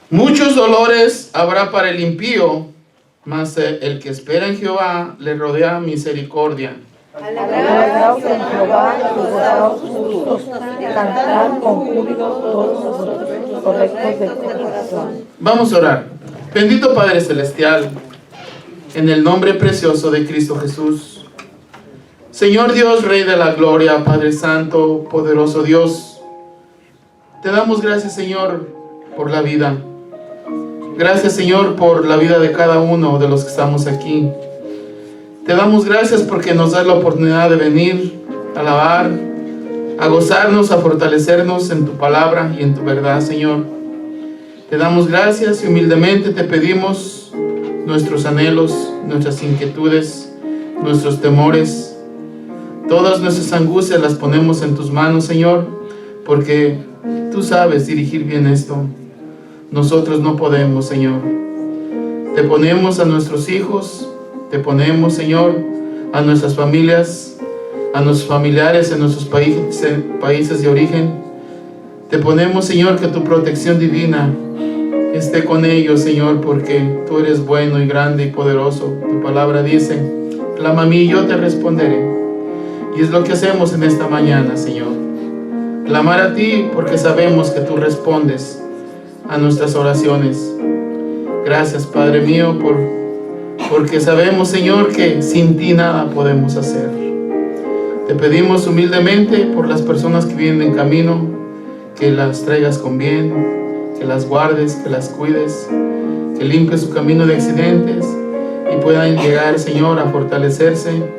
Muchos dolores habrá para el impío, mas el que espera en Jehová le rodea misericordia. Alegraos en Jehová y gozaos justos, cantad con júbilo todos vosotros correctos de corazón. Vamos a orar. Bendito Padre Celestial, en el nombre precioso de Cristo Jesús. Señor Dios, Rey de la Gloria, Padre Santo, poderoso Dios, te damos gracias, Señor, por la vida. Gracias, Señor, por la vida de cada uno de los que estamos aquí. Te damos gracias porque nos das la oportunidad de venir a alabar, a gozarnos, a fortalecernos en tu palabra y en tu verdad, Señor. Te damos gracias y humildemente te pedimos nuestros anhelos, nuestras inquietudes, nuestros temores. Todas nuestras angustias las ponemos en tus manos, Señor, porque tú sabes dirigir bien esto. Nosotros no podemos, Señor. Te ponemos a nuestros hijos, te ponemos, Señor, a nuestras familias, a nuestros familiares en nuestros países de origen. Te ponemos, Señor, que tu protección divina esté con ellos, Señor, porque tú eres bueno y grande y poderoso. Tu palabra dice, clama a mí y yo te responderé. Y es lo que hacemos en esta mañana, Señor. Clamar a ti porque sabemos que tú respondes a nuestras oraciones. Gracias, Padre mío, porque sabemos, Señor, que sin ti nada podemos hacer. Te pedimos humildemente por las personas que vienen en camino, que las traigas con bien, que las guardes, que las cuides, que limpies su camino de accidentes y puedan llegar, Señor, a fortalecerse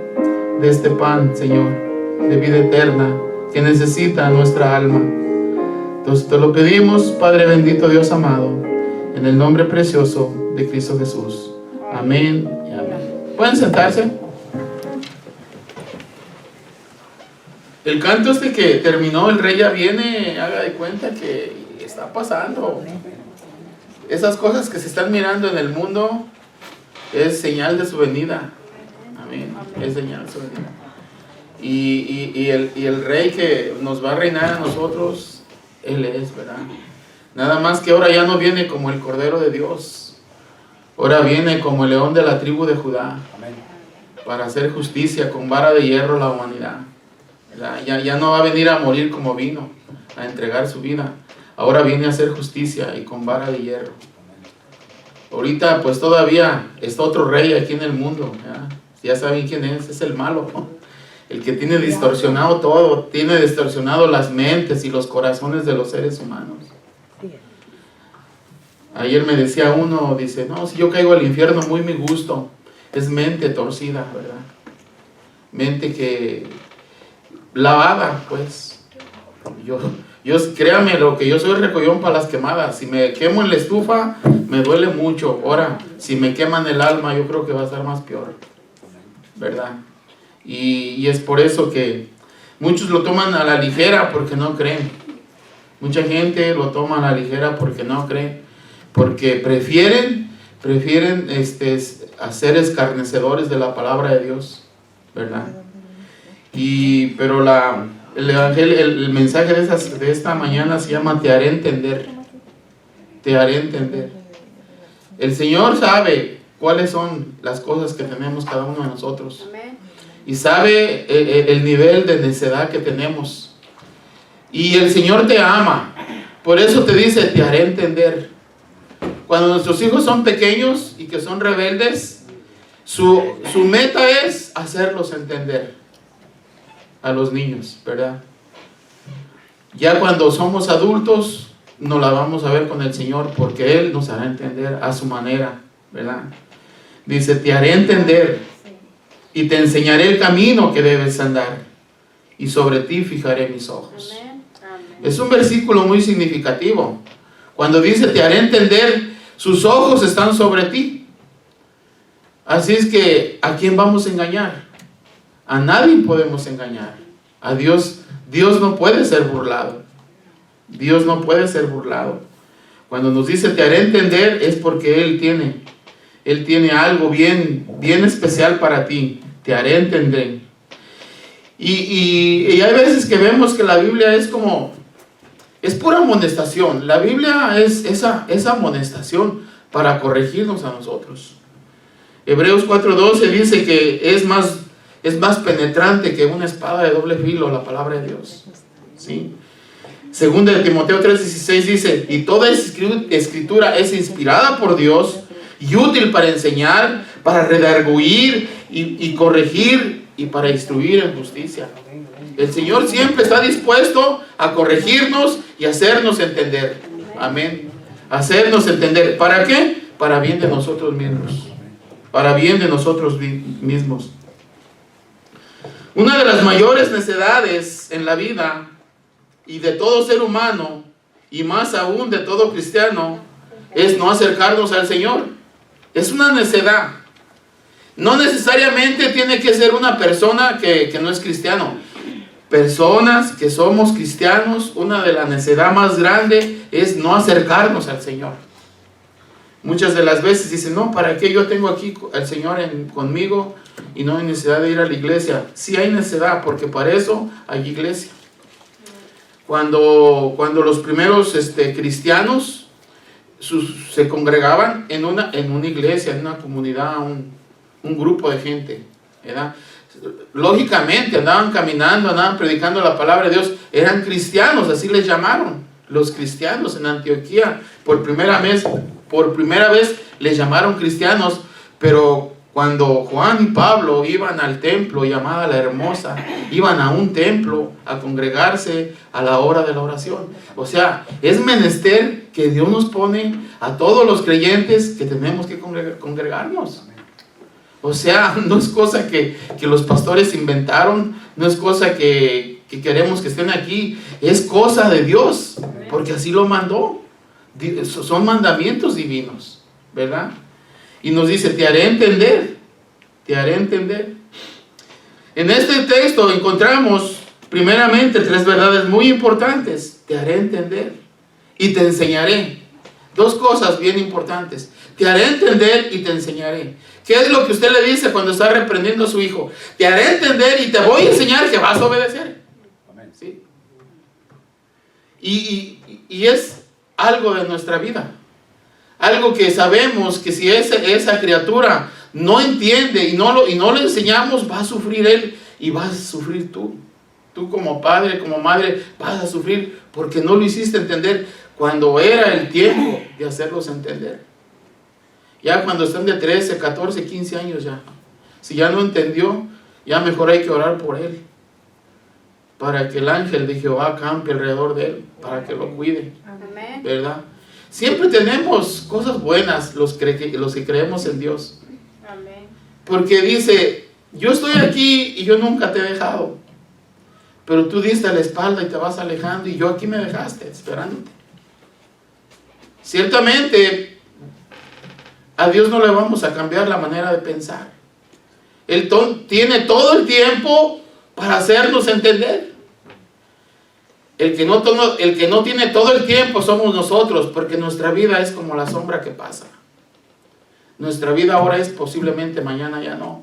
de este pan, Señor, de vida eterna que necesita nuestra alma. Entonces te lo pedimos, Padre bendito, Dios amado, en el nombre precioso de Cristo Jesús. Amén y amén. ¿Pueden sentarse? El canto este que terminó, el rey ya viene, haga de cuenta que está pasando. Esas cosas que se están mirando en el mundo es señal de su venida. Amén. Es señal de su venida. Y el rey que nos va a reinar a nosotros, Él es, ¿verdad? Nada más que ahora ya no viene como el Cordero de Dios. Ahora viene como el león de la tribu de Judá. Amén. Para hacer justicia con vara de hierro a la humanidad. Ya no va a venir a morir como vino, a entregar su vida. Ahora viene a hacer justicia y con vara de hierro. Ahorita pues todavía está otro rey aquí en el mundo. Ya saben quién es el malo. El que tiene distorsionado todo, tiene distorsionado las mentes y los corazones de los seres humanos. Ayer me decía uno, dice, no, si yo caigo al infierno muy mi gusto. Es mente torcida, ¿verdad? Mente que lavada, pues. Yo créame, lo que yo soy recollón para las quemadas. Si me quemo en la estufa, me duele mucho. Ahora, si me queman el alma, yo creo que va a estar más peor, ¿verdad? Y es por eso que muchos lo toman a la ligera porque no creen. Mucha gente lo toma a la ligera porque no cree. Porque prefieren ser escarnecedores de la palabra de Dios, ¿verdad? Pero el evangelio, el mensaje de esta mañana se llama te haré entender. Te haré entender. El Señor sabe cuáles son las cosas que tenemos cada uno de nosotros. Amén. Y sabe el nivel de necedad que tenemos. Y el Señor te ama. Por eso te dice, te haré entender. Cuando nuestros hijos son pequeños y que son rebeldes, su meta es hacerlos entender a los niños, ¿verdad? Ya cuando somos adultos, nos la vamos a ver con el Señor porque Él nos hará entender a su manera, ¿verdad? Dice, te haré entender y te enseñaré el camino que debes andar y sobre ti fijaré mis ojos. Amén. Es un versículo muy significativo. Cuando dice, te haré entender, sus ojos están sobre ti. Así es que, ¿a quién vamos a engañar? A nadie podemos engañar. A Dios. Dios no puede ser burlado. Dios no puede ser burlado. Cuando nos dice te haré entender es porque Él tiene algo bien especial para ti. Te haré entender. Y hay veces que vemos que la Biblia es pura amonestación. La Biblia es esa amonestación para corregirnos a nosotros. Hebreos 4:12 dice que es más penetrante que una espada de doble filo la palabra de Dios. ¿Sí? Segunda de Timoteo 3:16 dice, y toda escritura es inspirada por Dios y útil para enseñar, para redarguir y corregir y para instruir en justicia. El Señor siempre está dispuesto a corregirnos y hacernos entender. Amén. Hacernos entender. ¿Para qué? Para bien de nosotros mismos. Para bien de nosotros mismos. Una de las mayores necedades en la vida y de todo ser humano, y más aún de todo cristiano, es no acercarnos al Señor. Es una necedad. No necesariamente tiene que ser una persona que no es cristiano. Personas que somos cristianos, una de las necedades más grandes es no acercarnos al Señor. Muchas de las veces dicen, no, ¿para qué yo tengo aquí al Señor conmigo y no hay necesidad de ir a la iglesia? Sí hay necesidad, porque para eso hay iglesia. Cuando los primeros cristianos se congregaban en una iglesia, en una comunidad, un grupo de gente, ¿verdad? Lógicamente andaban caminando, andaban predicando la palabra de Dios, eran cristianos, así les llamaron, los cristianos en Antioquía. Por primera vez les llamaron cristianos, pero cuando Juan y Pablo iban al templo llamada La Hermosa, iban a un templo a congregarse a la hora de la oración. O sea, es menester que Dios nos pone a todos los creyentes que tenemos que congregarnos. O sea, no es cosa que los pastores inventaron, no es cosa que queremos que estén aquí, es cosa de Dios, porque así lo mandó. Son mandamientos divinos, ¿verdad? Y nos dice, te haré entender, te haré entender. En este texto encontramos primeramente 3 verdades muy importantes. Te haré entender y te enseñaré. 2 cosas bien importantes. Te haré entender y te enseñaré. ¿Qué es lo que usted le dice cuando está reprendiendo a su hijo? Te haré entender y te voy a enseñar que vas a obedecer. ¿Sí? Y es algo de nuestra vida. Algo que sabemos que si esa criatura no entiende y no le enseñamos, va a sufrir él y vas a sufrir tú. Tú como padre, como madre, vas a sufrir porque no lo hiciste entender cuando era el tiempo de hacerlos entender. Ya cuando están de 13, 14, 15 años ya. Si ya no entendió, ya mejor hay que orar por él. Para que el ángel de Jehová campe alrededor de él, para que lo cuide. Amén. ¿Verdad? Siempre tenemos cosas buenas los que creemos en Dios. Amén. Porque dice, yo estoy aquí y yo nunca te he dejado. Pero tú diste la espalda y te vas alejando y yo aquí me dejaste esperándote. Ciertamente, a Dios no le vamos a cambiar la manera de pensar. Él tiene todo el tiempo para hacernos entender. El que no tiene todo el tiempo somos nosotros, porque nuestra vida es como la sombra que pasa. Nuestra vida ahora es posiblemente mañana ya no.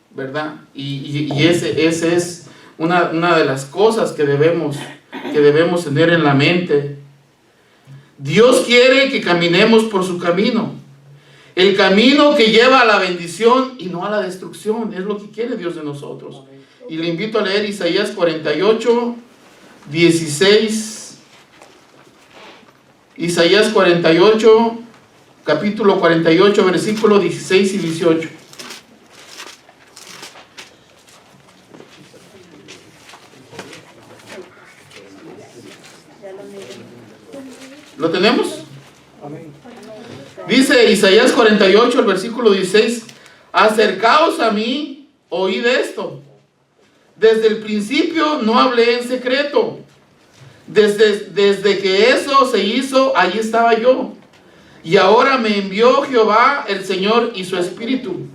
¿Verdad? Y ese es una de las cosas que debemos tener en la mente. Dios quiere que caminemos por su camino. El camino que lleva a la bendición y no a la destrucción. Es lo que quiere Dios de nosotros. Y le invito a leer Isaías 48, 16. Isaías 48, capítulo 48, versículo 16 y 18. ¿Lo tenemos? Dice Isaías 48, el versículo 16, acercaos a mí, oíd esto. Desde el principio no hablé en secreto. Desde que eso se hizo, allí estaba yo. Y ahora me envió Jehová, el Señor, y su Espíritu.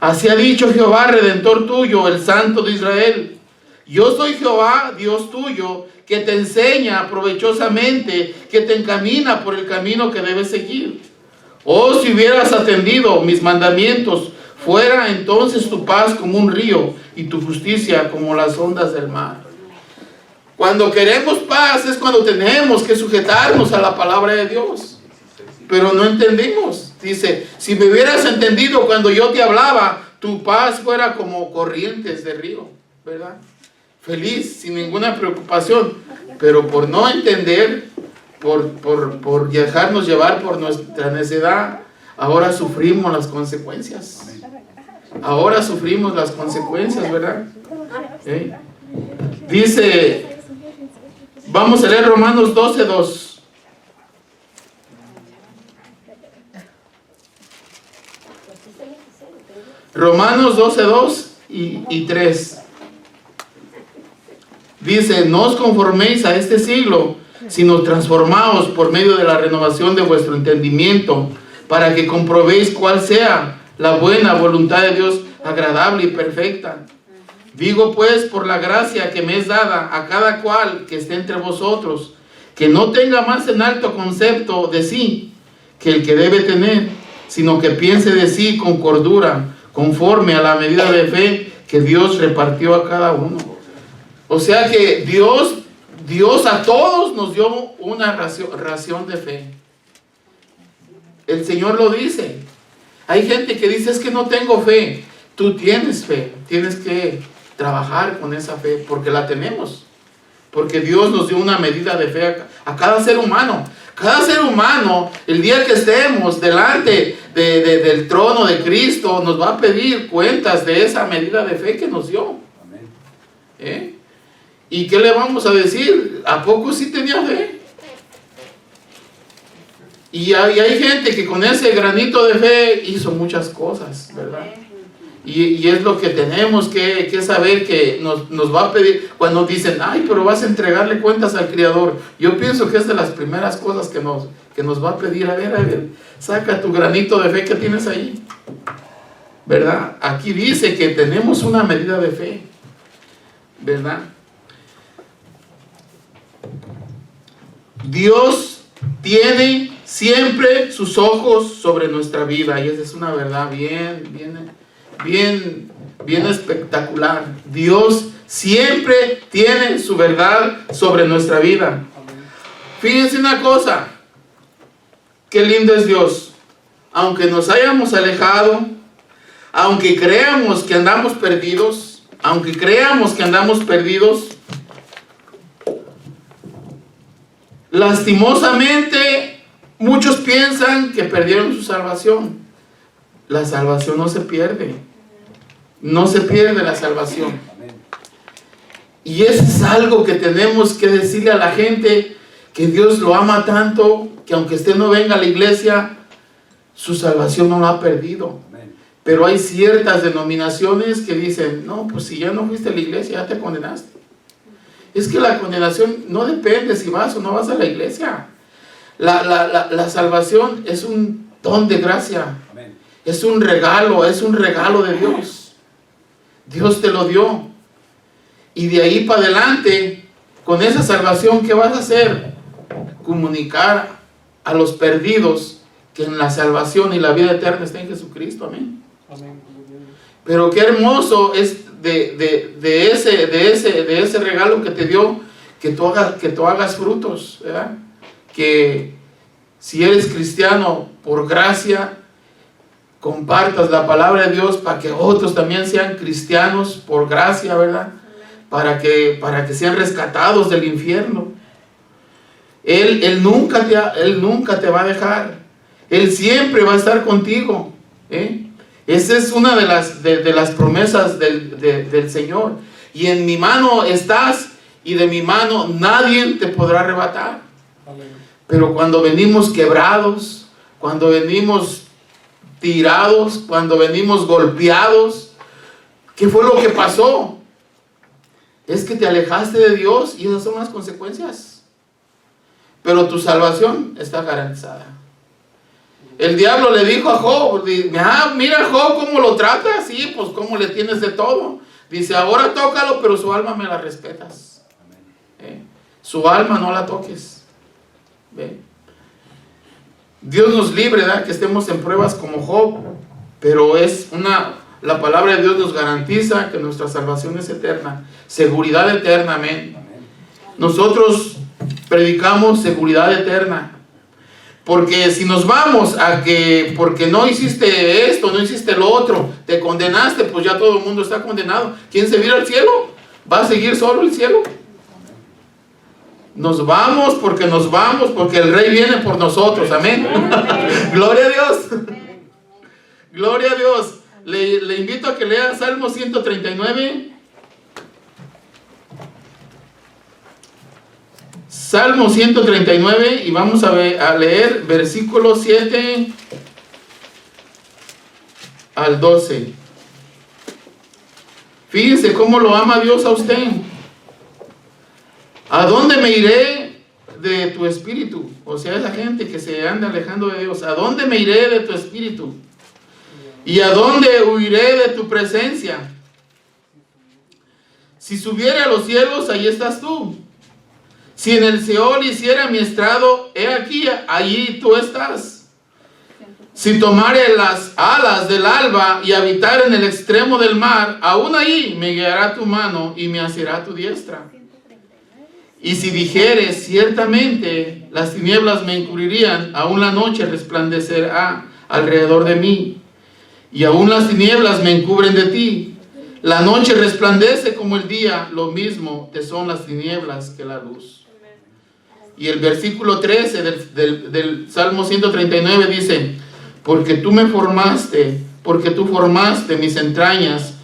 Así ha dicho Jehová, Redentor tuyo, el Santo de Israel. Yo soy Jehová, Dios tuyo, que te enseña provechosamente, que te encamina por el camino que debes seguir. Oh, si hubieras atendido mis mandamientos, fuera entonces tu paz como un río y tu justicia como las ondas del mar. Cuando queremos paz es cuando tenemos que sujetarnos a la palabra de Dios. Pero no entendimos. Dice, si me hubieras entendido cuando yo te hablaba, tu paz fuera como corrientes de río, ¿verdad? Feliz, sin ninguna preocupación. Pero por no entender, por dejarnos llevar por nuestra necedad, ahora sufrimos las consecuencias. Ahora sufrimos las consecuencias, ¿verdad? Dice, vamos a leer Romanos 12:2. Romanos 12:2 y 3. Dice, no os conforméis a este siglo, sino transformaos por medio de la renovación de vuestro entendimiento, para que comprobéis cuál sea la buena voluntad de Dios, agradable y perfecta. Digo pues, por la gracia que me es dada a cada cual que esté entre vosotros, que no tenga más en alto concepto de sí que el que debe tener, sino que piense de sí con cordura, conforme a la medida de fe que Dios repartió a cada uno. O sea que Dios a todos nos dio una ración de fe. El Señor lo dice. Hay gente que dice, es que no tengo fe. Tú tienes fe, tienes que trabajar con esa fe, porque la tenemos. Porque Dios nos dio una medida de fe a cada ser humano. Cada ser humano, el día que estemos delante del trono de Cristo, nos va a pedir cuentas de esa medida de fe que nos dio. ¿Y qué le vamos a decir? ¿A poco sí tenía fe? Y hay gente que con ese granito de fe hizo muchas cosas, ¿verdad? Y es lo que tenemos que saber, que nos va a pedir. Cuando dicen, ay, pero vas a entregarle cuentas al Creador, yo pienso que es de las primeras cosas que nos va a pedir. A ver, saca tu granito de fe que tienes ahí, ¿verdad? Aquí dice que tenemos una medida de fe, ¿verdad? Dios tiene siempre sus ojos sobre nuestra vida, y esa es una verdad bien espectacular. Dios siempre tiene su verdad sobre nuestra vida. Fíjense una cosa, qué lindo es Dios. Aunque nos hayamos alejado, aunque creamos que andamos perdidos, lastimosamente muchos piensan que perdieron su salvación. La salvación no se pierde. No se pierde la salvación. Y eso es algo que tenemos que decirle a la gente, que Dios lo ama tanto, que aunque usted no venga a la iglesia, su salvación no la ha perdido. Pero hay ciertas denominaciones que dicen, no, pues si ya no fuiste a la iglesia, ya te condenaste. Es que la condenación no depende si vas o no vas a la iglesia. La salvación es un don de gracia. Es un regalo de Dios. Dios te lo dio. Y de ahí para adelante, con esa salvación, ¿qué vas a hacer? Comunicar a los perdidos que en la salvación y la vida eterna está en Jesucristo. Amén. Pero qué hermoso es de ese regalo que te dio, que tú hagas frutos, ¿verdad? Que si eres cristiano, por gracia, compartas la palabra de Dios para que otros también sean cristianos por gracia, ¿verdad? Para que sean rescatados del infierno. Él nunca te va a dejar. Él siempre va a estar contigo. Esa es una de las promesas del Señor. Y en mi mano estás, y de mi mano nadie te podrá arrebatar. Pero cuando venimos quebrados, cuando venimos tirados, cuando venimos golpeados, ¿qué fue lo que pasó? Es que te alejaste de Dios, y esas son las consecuencias. Pero tu salvación está garantizada. El diablo le dijo a Job, mira Job cómo lo tratas, sí, pues cómo le tienes de todo. Dice, ahora tócalo, pero su alma me la respetas. Su alma no la toques. Dios nos libre, ¿verdad? Que estemos en pruebas como Job, pero es La palabra de Dios nos garantiza que nuestra salvación es eterna, seguridad eterna, amén. Nosotros predicamos seguridad eterna, porque si nos vamos a que porque no hiciste esto, no hiciste lo otro, te condenaste, pues ya todo el mundo está condenado. ¿Quién se va al cielo? ¿Va a seguir solo el cielo? Nos vamos porque el Rey viene por nosotros, amén. Gloria a Dios. Gloria a Dios. Le invito a que lea Salmo 139. Salmo 139 y vamos a leer versículos 7 al 12. Fíjense cómo lo ama Dios a usted. ¿A dónde me iré de tu espíritu? O sea, esa gente que se anda alejando de Dios. ¿A dónde me iré de tu espíritu? ¿Y a dónde huiré de tu presencia? Si subiere a los cielos, ahí estás tú. Si en el Seol hiciera mi estrado, he aquí, allí tú estás. Si tomare las alas del alba y habitar en el extremo del mar, aún ahí me guiará tu mano y me asirá tu diestra. Y si dijeres, ciertamente las tinieblas me encubrirían, aún la noche resplandecerá alrededor de mí, y aún las tinieblas me encubren de ti. La noche resplandece como el día, lo mismo te son las tinieblas que la luz. Y el versículo 13 del Salmo 139 dice, porque tú formaste mis entrañas,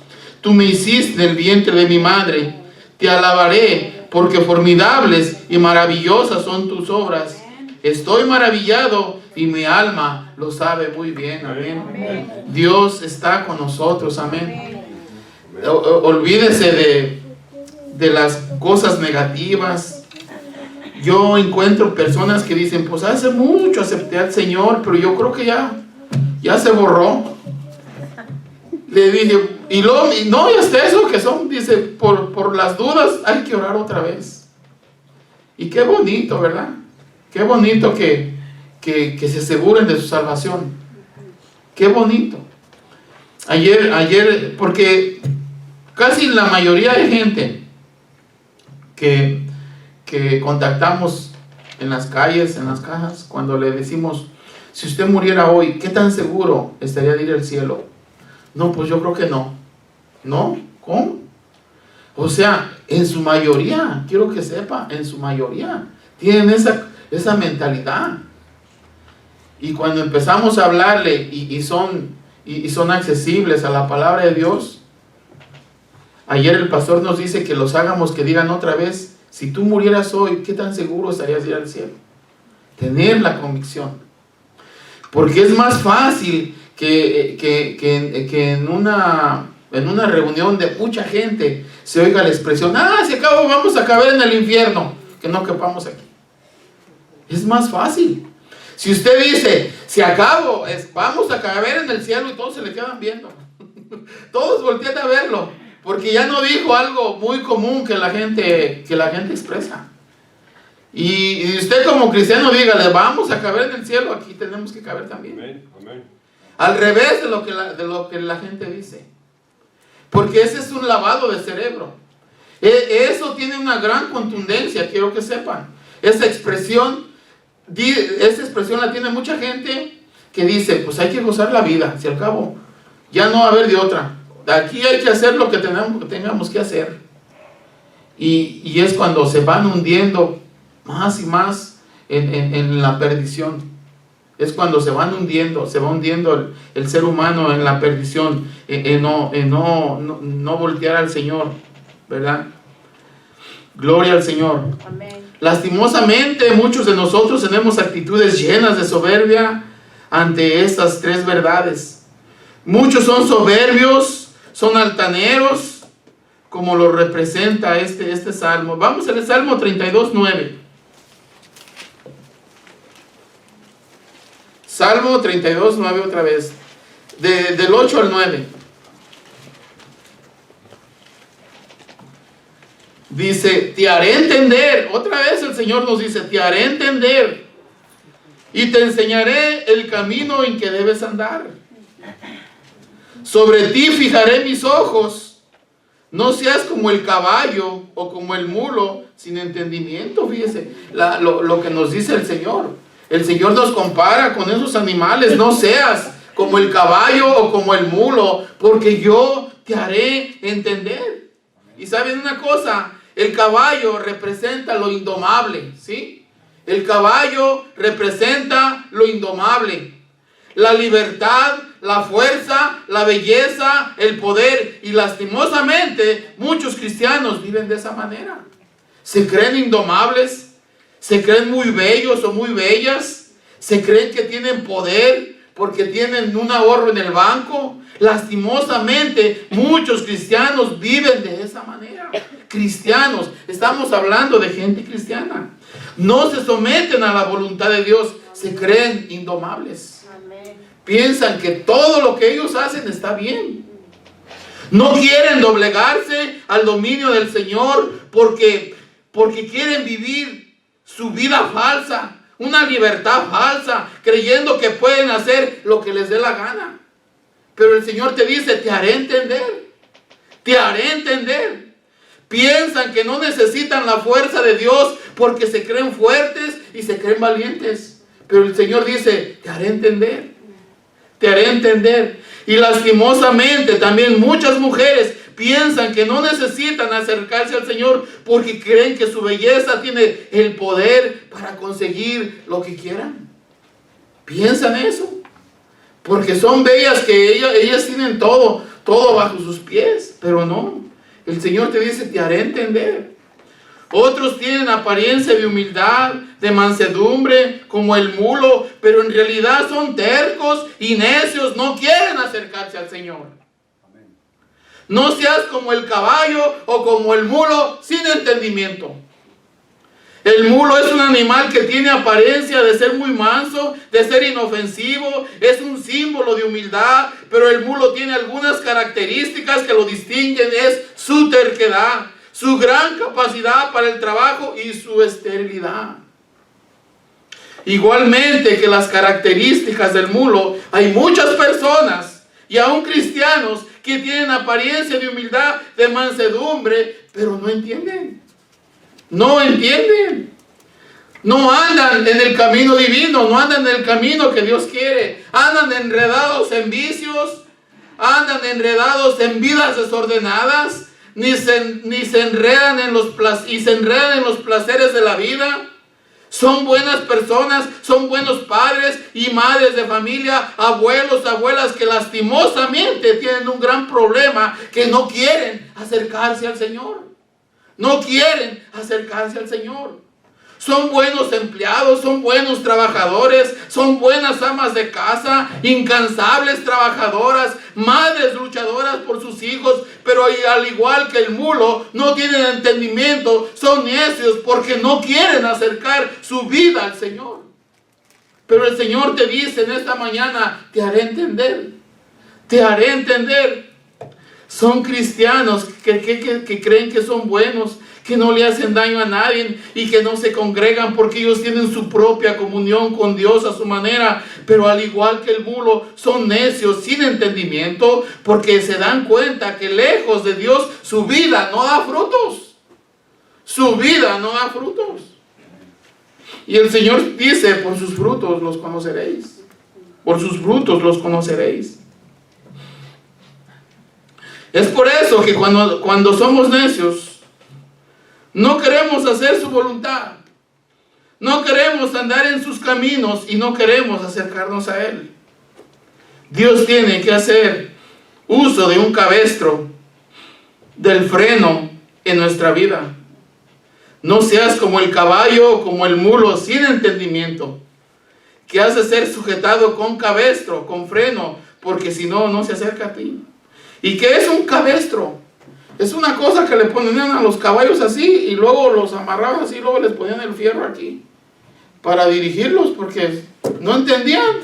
tú me hiciste en el vientre de mi madre, te alabaré, porque formidables y maravillosas son tus obras. Estoy maravillado y mi alma lo sabe muy bien, amén. Amén. Dios está con nosotros, amén. Olvídese de las cosas negativas. Yo encuentro personas que dicen, pues hace mucho acepté al Señor, pero yo creo que ya se borró. Le dije, y hasta eso que son, dice, por las dudas hay que orar otra vez. Y qué bonito, ¿verdad? Qué bonito que se aseguren de su salvación. Qué bonito. Ayer, porque casi la mayoría de gente que contactamos en las calles, en las cajas, cuando le decimos, si usted muriera hoy, ¿qué tan seguro estaría de ir al cielo? No, pues yo creo que no. ¿No? ¿Cómo? O sea, en su mayoría, quiero que sepa, en su mayoría, tienen esa mentalidad. Y cuando empezamos a hablarle y son accesibles a la palabra de Dios, ayer el pastor nos dice que los hagamos que digan otra vez, si tú murieras hoy, ¿qué tan seguro estarías de ir al cielo? Tener la convicción. Porque es más fácil que en una reunión de mucha gente se oiga la expresión, si acabo vamos a caber en el infierno, que no quepamos aquí. Es más fácil. Si usted dice, si acabo, vamos a caber en el cielo, y todos se le quedan viendo. Todos voltean a verlo, porque ya no dijo algo muy común que la gente expresa. Y usted como cristiano dígale, vamos a caber en el cielo, aquí tenemos que caber también. Amén, amén. Al revés de lo que la gente dice. Porque ese es un lavado de cerebro. Eso tiene una gran contundencia, quiero que sepan. Esa expresión la tiene mucha gente que dice, pues hay que gozar la vida, si al cabo ya no va a haber de otra. Aquí hay que hacer lo que tengamos que hacer. Y es cuando se van hundiendo más y más en la perdición. Es cuando se va hundiendo el ser humano en la perdición, en no voltear al Señor, ¿verdad? Gloria al Señor. Amén. Lastimosamente, muchos de nosotros tenemos actitudes llenas de soberbia ante estas tres verdades. Muchos son soberbios, son altaneros, como lo representa este salmo. Vamos al Salmo 32:9. Salmo 32:9 otra vez, del 8 al 9. Dice, te haré entender, otra vez el Señor nos dice, te haré entender y te enseñaré el camino en que debes andar. sobre ti fijaré mis ojos. No seas como el caballo o como el mulo sin entendimiento. Fíjese lo que nos dice el Señor. El Señor nos compara con esos animales. No seas como el caballo o como el mulo, porque yo te haré entender. Y saben una cosa, el caballo representa lo indomable, ¿sí? El caballo representa lo indomable, la libertad, la fuerza, la belleza, el poder. Y lastimosamente muchos cristianos viven de esa manera. Se creen indomables, se creen muy bellos o muy bellas, se creen que tienen poder porque tienen un ahorro en el banco. Lastimosamente muchos cristianos viven de esa manera. Cristianos, estamos hablando de gente cristiana. No se someten a la voluntad de Dios, se creen indomables. Piensan que todo lo que ellos hacen está bien. No quieren doblegarse al dominio del Señor porque quieren vivir su vida falsa, una libertad falsa, creyendo que pueden hacer lo que les dé la gana. Pero el Señor te dice, te haré entender. Te haré entender. Piensan que no necesitan la fuerza de Dios porque se creen fuertes y se creen valientes. Pero el Señor dice, te haré entender. Te haré entender. Y lastimosamente también muchas mujeres piensan que no necesitan acercarse al Señor porque creen que su belleza tiene el poder para conseguir lo que quieran. Piensan eso. Porque son bellas, que ellas tienen todo bajo sus pies. Pero no. El Señor te dice, te haré entender. Otros tienen apariencia de humildad, de mansedumbre, como el mulo, pero en realidad son tercos y necios, no quieren acercarse al Señor. No seas como el caballo o como el mulo sin entendimiento. El mulo es un animal que tiene apariencia de ser muy manso, de ser inofensivo, es un símbolo de humildad, pero el mulo tiene algunas características que lo distinguen, es su terquedad, su gran capacidad para el trabajo y su esterilidad. Igualmente que las características del mulo, hay muchas personas y aún cristianos que tienen apariencia de humildad, de mansedumbre, pero no entienden. No entienden. No andan en el camino divino, no andan en el camino que Dios quiere. Andan enredados en vicios, andan enredados en vidas desordenadas, ni se enredan en los placeres de la vida. Son buenas personas, son buenos padres y madres de familia, abuelos, abuelas que lastimosamente tienen un gran problema, que no quieren acercarse al Señor. No quieren acercarse al Señor. Son buenos empleados, son buenos trabajadores, son buenas amas de casa, incansables trabajadoras, madres luchadoras por sus hijos, pero al igual que el mulo, no tienen entendimiento, son necios porque no quieren acercar su vida al Señor. Pero el Señor te dice en esta mañana, te haré entender, te haré entender. Son cristianos que creen que son buenos, que no le hacen daño a nadie y que no se congregan porque ellos tienen su propia comunión con Dios a su manera. Pero al igual que el mulo, son necios, sin entendimiento, porque se dan cuenta que lejos de Dios su vida no da frutos. Su vida no da frutos. Y el Señor dice, por sus frutos los conoceréis. Por sus frutos los conoceréis. Es por eso que cuando somos necios, no queremos hacer su voluntad. No queremos andar en sus caminos y no queremos acercarnos a Él. Dios tiene que hacer uso de un cabestro, del freno en nuestra vida. No seas como el caballo o como el mulo sin entendimiento, que hace ser sujetado con cabestro, con freno, porque si no, no se acerca a ti. ¿Y qué es un cabestro? Es una cosa que le ponían a los caballos así y luego los amarraban así y luego les ponían el fierro aquí para dirigirlos porque no entendían.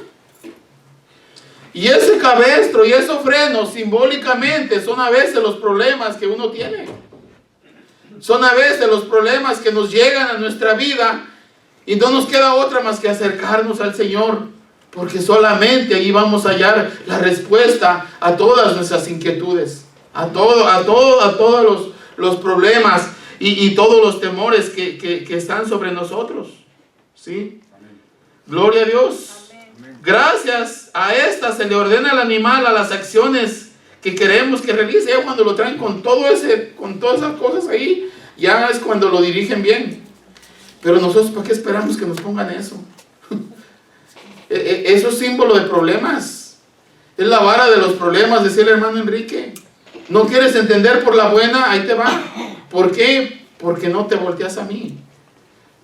Y ese cabestro y esos frenos simbólicamente son a veces los problemas que uno tiene. Son a veces los problemas que nos llegan a nuestra vida y no nos queda otra más que acercarnos al Señor porque solamente ahí vamos a hallar la respuesta a todas nuestras inquietudes, a todos los problemas y todos los temores que están sobre nosotros. ¿Sí? Gloria a Dios. Gracias a esta se le ordena al animal a las acciones que queremos que realice. Ya cuando lo traen con todas esas cosas ahí, ya es cuando lo dirigen bien. Pero nosotros, ¿para qué esperamos que nos pongan eso? Eso es símbolo de problemas. Es la vara de los problemas, decía el hermano Enrique. No quieres entender por la buena, ahí te va. ¿Por qué? Porque no te volteas a mí.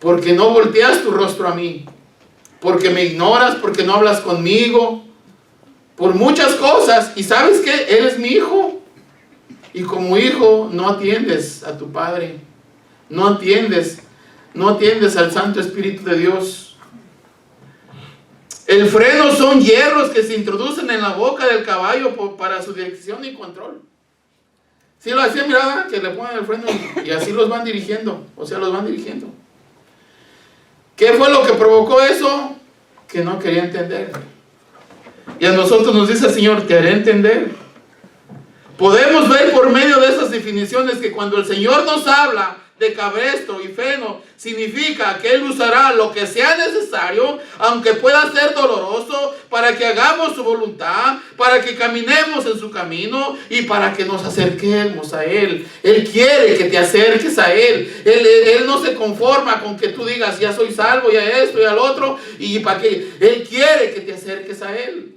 Porque no volteas tu rostro a mí. Porque me ignoras, porque no hablas conmigo. Por muchas cosas. ¿Y sabes qué? Eres mi hijo. Y como hijo no atiendes a tu Padre. No atiendes al Santo Espíritu de Dios. El freno son hierros que se introducen en la boca del caballo para su dirección y control. Si lo hacía, mirada, que le ponen el freno y así los van dirigiendo. O sea, los van dirigiendo. ¿Qué fue lo que provocó eso? Que no quería entender. Y a nosotros nos dice el Señor, te haré entender. Podemos ver por medio de esas definiciones que cuando el Señor nos habla de cabestro y freno, significa que Él usará lo que sea necesario, aunque pueda ser doloroso, para que hagamos su voluntad, para que caminemos en su camino y para que nos acerquemos a Él. Él quiere que te acerques a Él. Él no se conforma con que tú digas, ya soy salvo, ya esto y al otro, y para que Él quiere que te acerques a Él.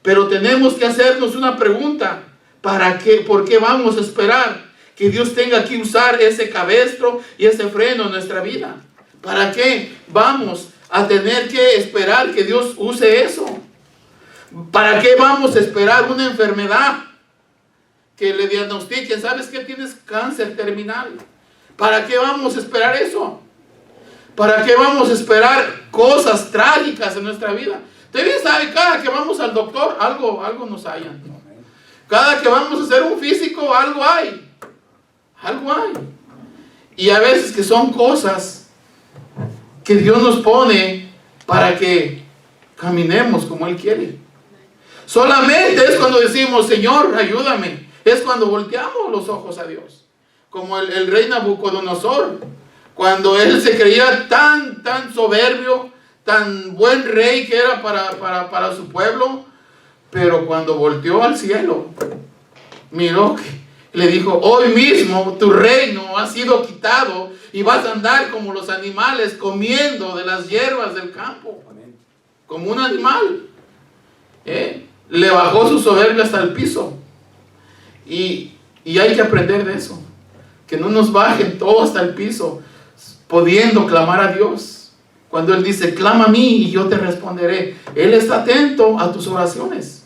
Pero tenemos que hacernos una pregunta: ¿para qué? ¿Por qué vamos a esperar que Dios tenga que usar ese cabestro y ese freno en nuestra vida? ¿Para qué vamos a tener que esperar que Dios use eso? ¿Para qué vamos a esperar una enfermedad que le diagnostiquen? ¿Sabes que tienes cáncer terminal? ¿Para qué vamos a esperar eso? ¿Para qué vamos a esperar cosas trágicas en nuestra vida? Usted bien sabe, cada que vamos al doctor, algo nos hallan. Cada que vamos a hacer un físico, algo hay. Algo hay. Y a veces que son cosas que Dios nos pone para que caminemos como Él quiere. Solamente es cuando decimos, Señor, ayúdame. Es cuando volteamos los ojos a Dios. Como el rey Nabucodonosor. Cuando él se creía tan soberbio, tan buen rey que era para su pueblo. Pero cuando volteó al cielo, miró que le dijo, hoy mismo tu reino ha sido quitado y vas a andar como los animales comiendo de las hierbas del campo. Como un animal. Le bajó su soberbia hasta el piso. Y hay que aprender de eso. Que no nos bajen todo hasta el piso, pudiendo clamar a Dios. Cuando Él dice, clama a mí y yo te responderé. Él está atento a tus oraciones.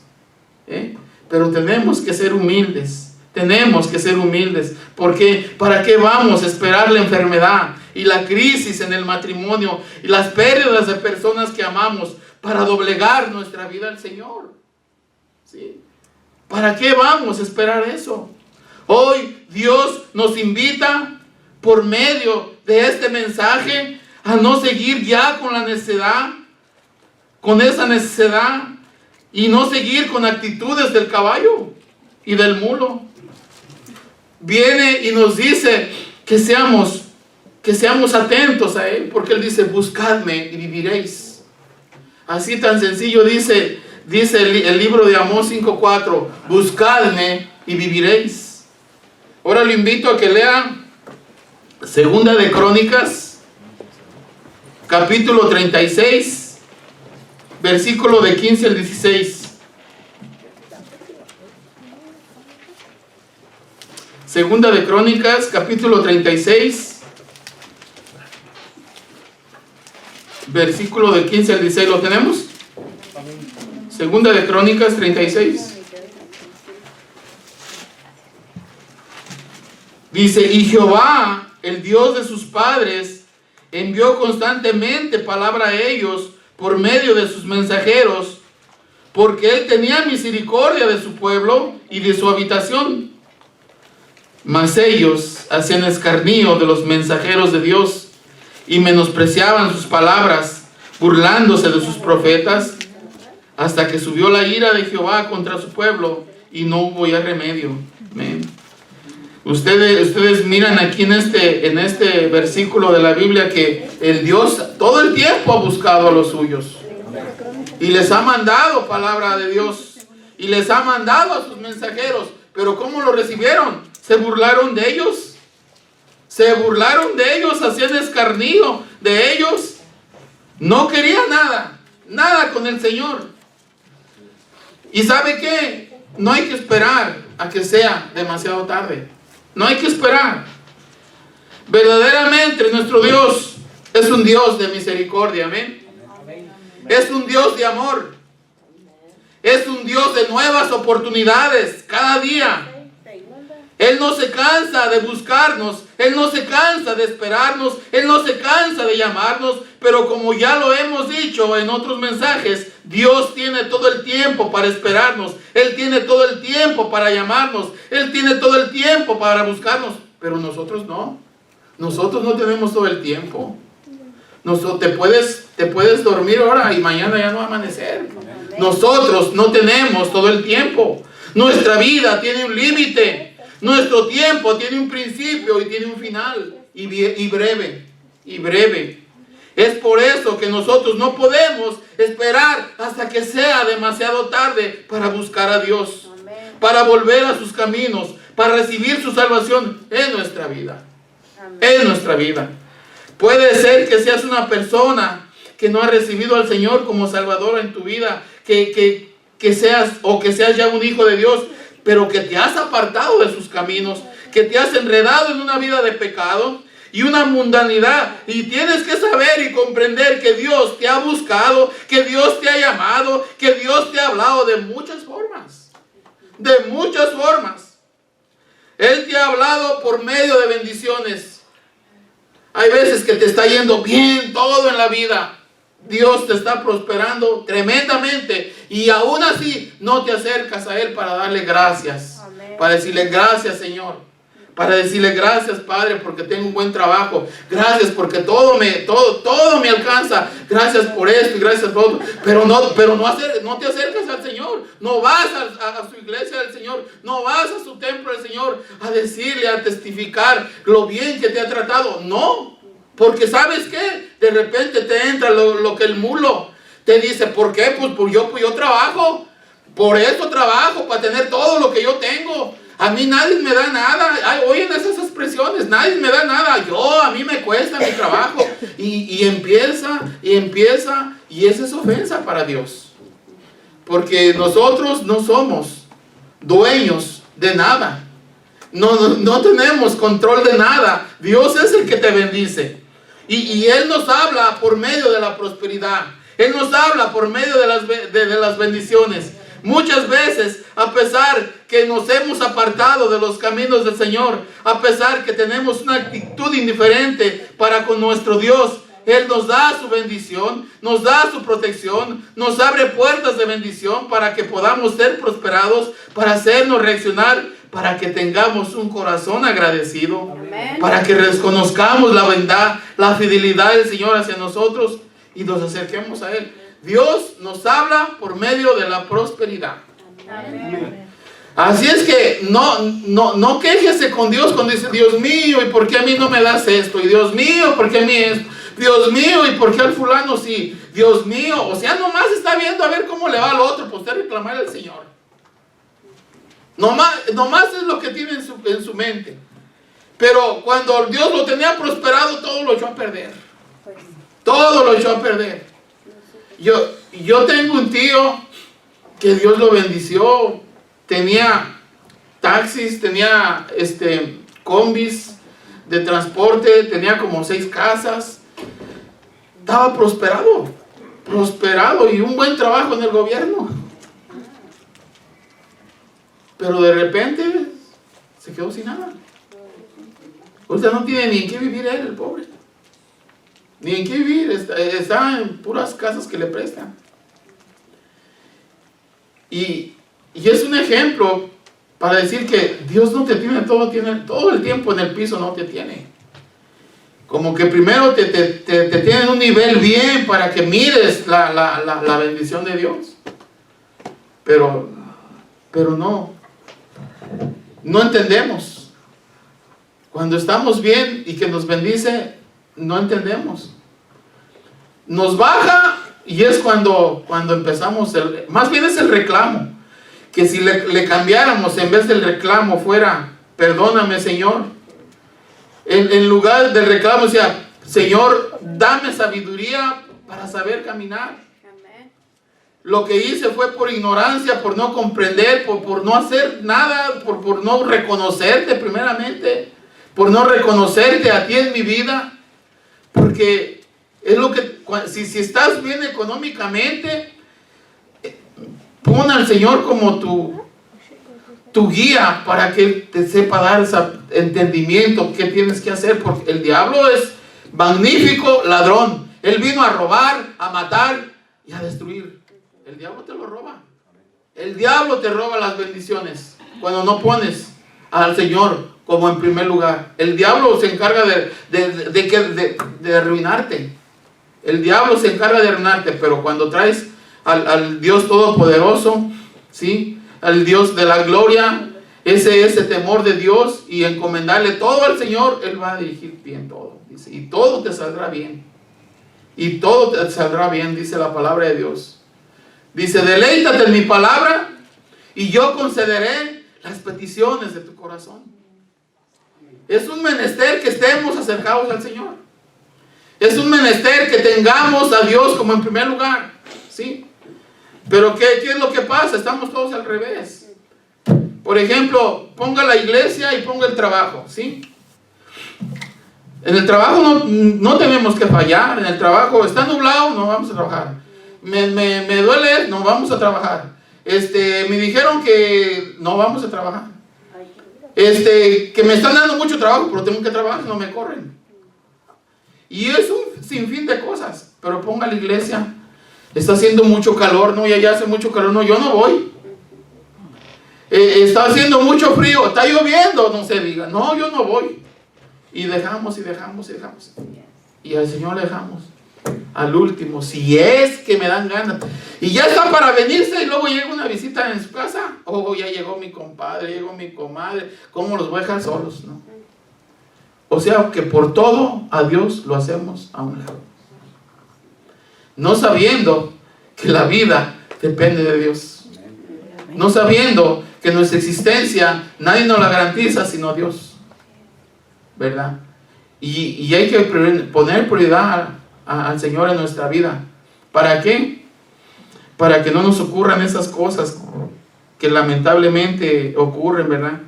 Pero tenemos que ser humildes. Tenemos que ser humildes. Porque ¿para qué vamos a esperar la enfermedad y la crisis en el matrimonio y las pérdidas de personas que amamos para doblegar nuestra vida al Señor? ¿Sí? ¿Para qué vamos a esperar eso? Hoy Dios nos invita por medio de este mensaje a no seguir ya con la necedad, con esa necedad, y no seguir con actitudes del caballo y del mulo. Viene y nos dice que seamos atentos a Él, porque Él dice, buscadme y viviréis. Así tan sencillo dice el libro de Amós 5:4, buscadme y viviréis. Ahora lo invito a que lea Segunda de Crónicas, capítulo 36, versículo de 15 al 16. Segunda de Crónicas, capítulo 36, versículo de 15 al 16. ¿Lo tenemos? Segunda de Crónicas 36. Dice, y Jehová, el Dios de sus padres, envió constantemente palabra a ellos por medio de sus mensajeros, porque Él tenía misericordia de su pueblo y de su habitación. Mas ellos hacían escarnio de los mensajeros de Dios y menospreciaban sus palabras, burlándose de sus profetas, hasta que subió la ira de Jehová contra su pueblo y no hubo ya remedio. Amén. Ustedes miran aquí en este versículo de la Biblia que el Dios todo el tiempo ha buscado a los suyos y les ha mandado palabra de Dios y les ha mandado a sus mensajeros, pero ¿cómo lo recibieron? Se burlaron de ellos, hacían escarnio de ellos, no querían nada con el Señor. ¿Y sabe qué? No hay que esperar a que sea demasiado tarde. No hay que esperar. Verdaderamente nuestro Dios es un Dios de misericordia. Amén. Es un Dios de amor. Es un Dios de nuevas oportunidades cada día. Él no se cansa de buscarnos. Él no se cansa de esperarnos. Él no se cansa de llamarnos. Pero como ya lo hemos dicho en otros mensajes, Dios tiene todo el tiempo para esperarnos. Él tiene todo el tiempo para llamarnos. Él tiene todo el tiempo para buscarnos. Pero nosotros no. Nosotros no tenemos todo el tiempo. Te puedes dormir ahora y mañana ya no va a amanecer. Nosotros no tenemos todo el tiempo. Nuestra vida tiene un límite. Nuestro tiempo tiene un principio y tiene un final. Y breve. Es por eso que nosotros no podemos esperar hasta que sea demasiado tarde para buscar a Dios. Para volver a sus caminos. Para recibir su salvación en nuestra vida. En nuestra vida. Puede ser que seas una persona que no ha recibido al Señor como Salvador en tu vida. Que seas ya un hijo de Dios, pero que te has apartado de sus caminos, que te has enredado en una vida de pecado y una mundanidad, y tienes que saber y comprender que Dios te ha buscado, que Dios te ha llamado, que Dios te ha hablado de muchas formas. Él te ha hablado por medio de bendiciones. Hay veces que te está yendo bien todo en la vida. Dios te está prosperando tremendamente y aún así no te acercas a Él para darle gracias. Amén. Para decirle gracias, Señor. Para decirle gracias, Padre, porque tengo un buen trabajo. Gracias porque todo me alcanza. Gracias por esto y gracias por otro. Pero no te acercas al Señor. No vas a su iglesia del Señor. No vas a su templo del Señor a decirle, a testificar lo bien que te ha tratado. No. Porque ¿sabes qué? De repente te entra lo que el mulo te dice. ¿Por qué? Pues yo trabajo. Por esto trabajo, para tener todo lo que yo tengo. A mí nadie me da nada. Ay, oyen esas expresiones. Nadie me da nada. A mí me cuesta mi trabajo. Y empieza. Y esa es ofensa para Dios. Porque nosotros no somos dueños de nada. No tenemos control de nada. Dios es el que te bendice. Y Él nos habla por medio de la prosperidad. Él nos habla por medio de las bendiciones. Muchas veces, a pesar que nos hemos apartado de los caminos del Señor, a pesar que tenemos una actitud indiferente para con nuestro Dios, Él nos da su bendición, nos da su protección, nos abre puertas de bendición para que podamos ser prosperados, para hacernos reaccionar, para que tengamos un corazón agradecido. Amén. Para que reconozcamos la bondad, la fidelidad del Señor hacia nosotros y nos acerquemos a Él. Dios nos habla por medio de la prosperidad. Amén. Así es que no quéjese con Dios cuando dice, Dios mío, ¿y por qué a mí no me das esto? Y Dios mío, ¿por qué a mí esto? Dios mío, ¿y por qué al fulano sí? Dios mío, o sea, nomás está viendo a ver cómo le va al otro, pues usted reclamar al Señor. Nomás es lo que tiene en su mente. Pero cuando Dios lo tenía prosperado, todo lo echó a perder. Todo lo echó a perder. Yo tengo un tío que Dios lo bendició. Tenía taxis, tenía combis de transporte, tenía como 6 casas. Estaba prosperado y un buen trabajo en el gobierno. Pero de repente se quedó sin nada. O sea, no tiene ni en qué vivir él, el pobre. Ni en qué vivir, está en puras casas que le prestan. Y es un ejemplo para decir que Dios no te tiene todo el tiempo en el piso, no te tiene. Como que primero te tienen un nivel bien para que mires la bendición de Dios. Pero no entendemos. Cuando estamos bien y que nos bendice, no entendemos. Nos baja y es cuando empezamos, más bien es el reclamo. Que si le cambiáramos, en vez del reclamo fuera, perdóname Señor. En lugar del reclamo decía, Señor, dame sabiduría para saber caminar. Lo que hice fue por ignorancia, por no comprender, por no hacer nada, por no reconocerte primeramente, por no reconocerte a ti en mi vida. Porque es lo que, si estás bien económicamente, pon al Señor como tu guía para que te sepa dar ese entendimiento que tienes que hacer, porque el diablo es magnífico ladrón. Él vino a robar, a matar y a destruir. El diablo te lo roba. El diablo te roba las bendiciones cuando no pones al Señor como en primer lugar. El diablo se encarga de arruinarte. El diablo se encarga de arruinarte, pero cuando traes al Dios Todopoderoso, ¿sí?, al Dios de la gloria, ese temor de Dios, y encomendarle todo al Señor, Él va a dirigir bien todo, dice, y todo te saldrá bien. Y todo te saldrá bien, dice la palabra de Dios. Dice, deleítate en mi palabra y yo concederé las peticiones de tu corazón. Es un menester que estemos acercados al Señor. Es un menester que tengamos a Dios como en primer lugar, ¿sí? Pero ¿qué es lo que pasa? Estamos todos al revés. Por ejemplo, ponga la iglesia y ponga el trabajo, ¿sí? En el trabajo no tenemos que fallar. En el trabajo está nublado, no vamos a trabajar. Me duele, no vamos a trabajar. Me dijeron que no vamos a trabajar. Que me están dando mucho trabajo, pero tengo que trabajar, no me corren. Y es un sinfín de cosas. Pero ponga la iglesia. Está haciendo mucho calor, no, ya hace mucho calor, no, yo no voy. Está haciendo mucho frío, está lloviendo, no se diga, no, yo no voy. Y dejamos. Y al Señor le dejamos. Al último, si es que me dan ganas. Y ya está para venirse y luego llega una visita en su casa. Oh, ya llegó mi compadre, llegó mi comadre. ¿Cómo los voy a dejar solos? ¿No? O sea que por todo a Dios lo hacemos a un lado. No sabiendo que la vida depende de Dios. No sabiendo que nuestra existencia nadie nos la garantiza sino Dios. ¿Verdad? Y hay que poner prioridad al Señor en nuestra vida. ¿Para qué? Para que no nos ocurran esas cosas que lamentablemente ocurren, ¿verdad?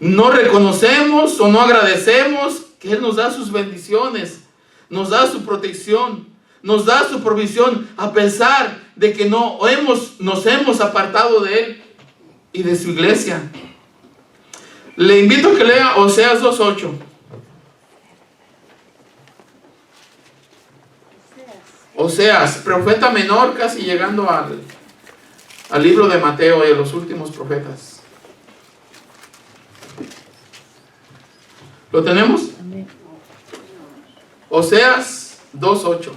No reconocemos o no agradecemos que Él nos da sus bendiciones, nos da su protección, nos da su provisión, a pesar de que nos hemos apartado de Él y de su iglesia. Le invito a que lea Oseas 2:8. Oseas, profeta menor, casi llegando al libro de Mateo y a los últimos profetas. ¿Lo tenemos? Oseas 2:8.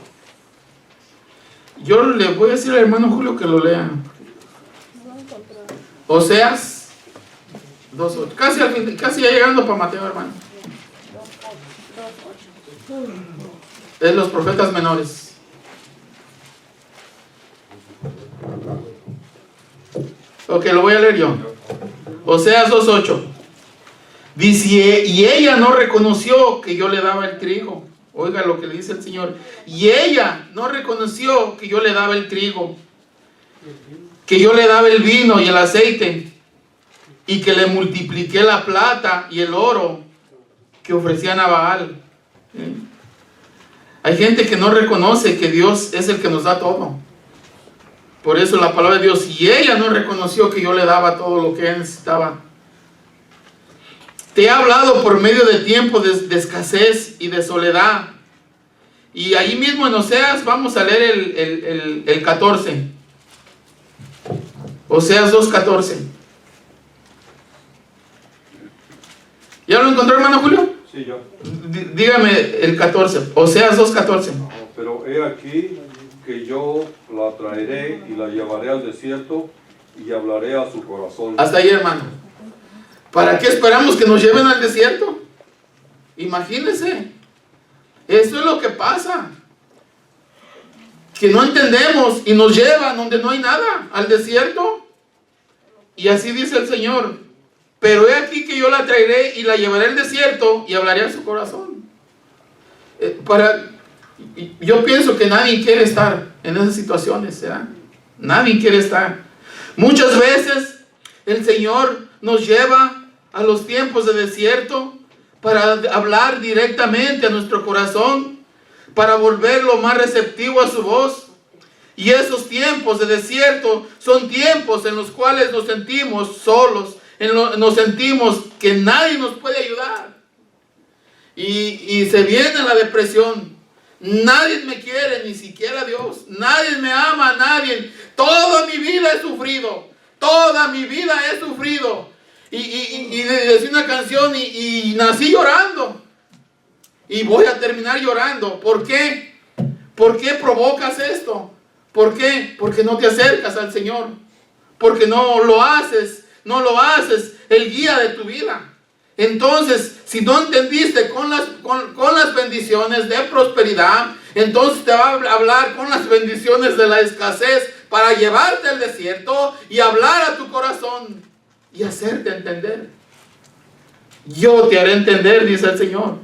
Yo le voy a decir al hermano Julio que lo lea. Oseas 2:8. Casi ya llegando para Mateo, hermano. Es los profetas menores. Ok, lo voy a leer yo. Oseas 2:8. Dice, y ella no reconoció que yo le daba el trigo. Oiga lo que le dice el Señor. Y ella no reconoció que yo le daba el trigo, que yo le daba el vino y el aceite, y que le multipliqué la plata y el oro que ofrecían a Baal. Hay gente que no reconoce que Dios es el que nos da todo. Por eso la palabra de Dios, y ella no reconoció que yo le daba todo lo que ella necesitaba. Te he hablado por medio de tiempo de escasez y de soledad. Y ahí mismo en Oseas vamos a leer el 14. Oseas 2:14. ¿Ya lo encontró, hermano Julio? Sí. Sí, ya. Dígame el 14, Oseas 2:14. Pero he aquí que yo la traeré y la llevaré al desierto y hablaré a su corazón. Hasta ahí, hermano. ¿Para qué esperamos que nos lleven al desierto? Imagínense. Eso es lo que pasa. Que no entendemos y nos llevan donde no hay nada, al desierto. Y así dice el Señor. Pero he aquí que yo la traeré y la llevaré al desierto y hablaré a su corazón. Yo pienso que nadie quiere estar en esas situaciones, ¿verdad? Nadie quiere estar. Muchas veces el Señor nos lleva a los tiempos de desierto para hablar directamente a nuestro corazón, para volverlo más receptivo a su voz. Y esos tiempos de desierto son tiempos en los cuales nos sentimos solos, nos sentimos que nadie nos puede ayudar. Y se viene la depresión. Nadie me quiere, ni siquiera Dios. Nadie me ama, nadie. Toda mi vida he sufrido. Toda mi vida he sufrido. Y decía una canción y nací llorando. Y voy a terminar llorando. ¿Por qué? ¿Por qué provocas esto? ¿Por qué? Porque no te acercas al Señor. Porque no lo haces el guía de tu vida. Entonces, si no entendiste con las bendiciones de prosperidad, entonces te va a hablar con las bendiciones de la escasez para llevarte al desierto y hablar a tu corazón y hacerte entender. Yo te haré entender, dice el Señor.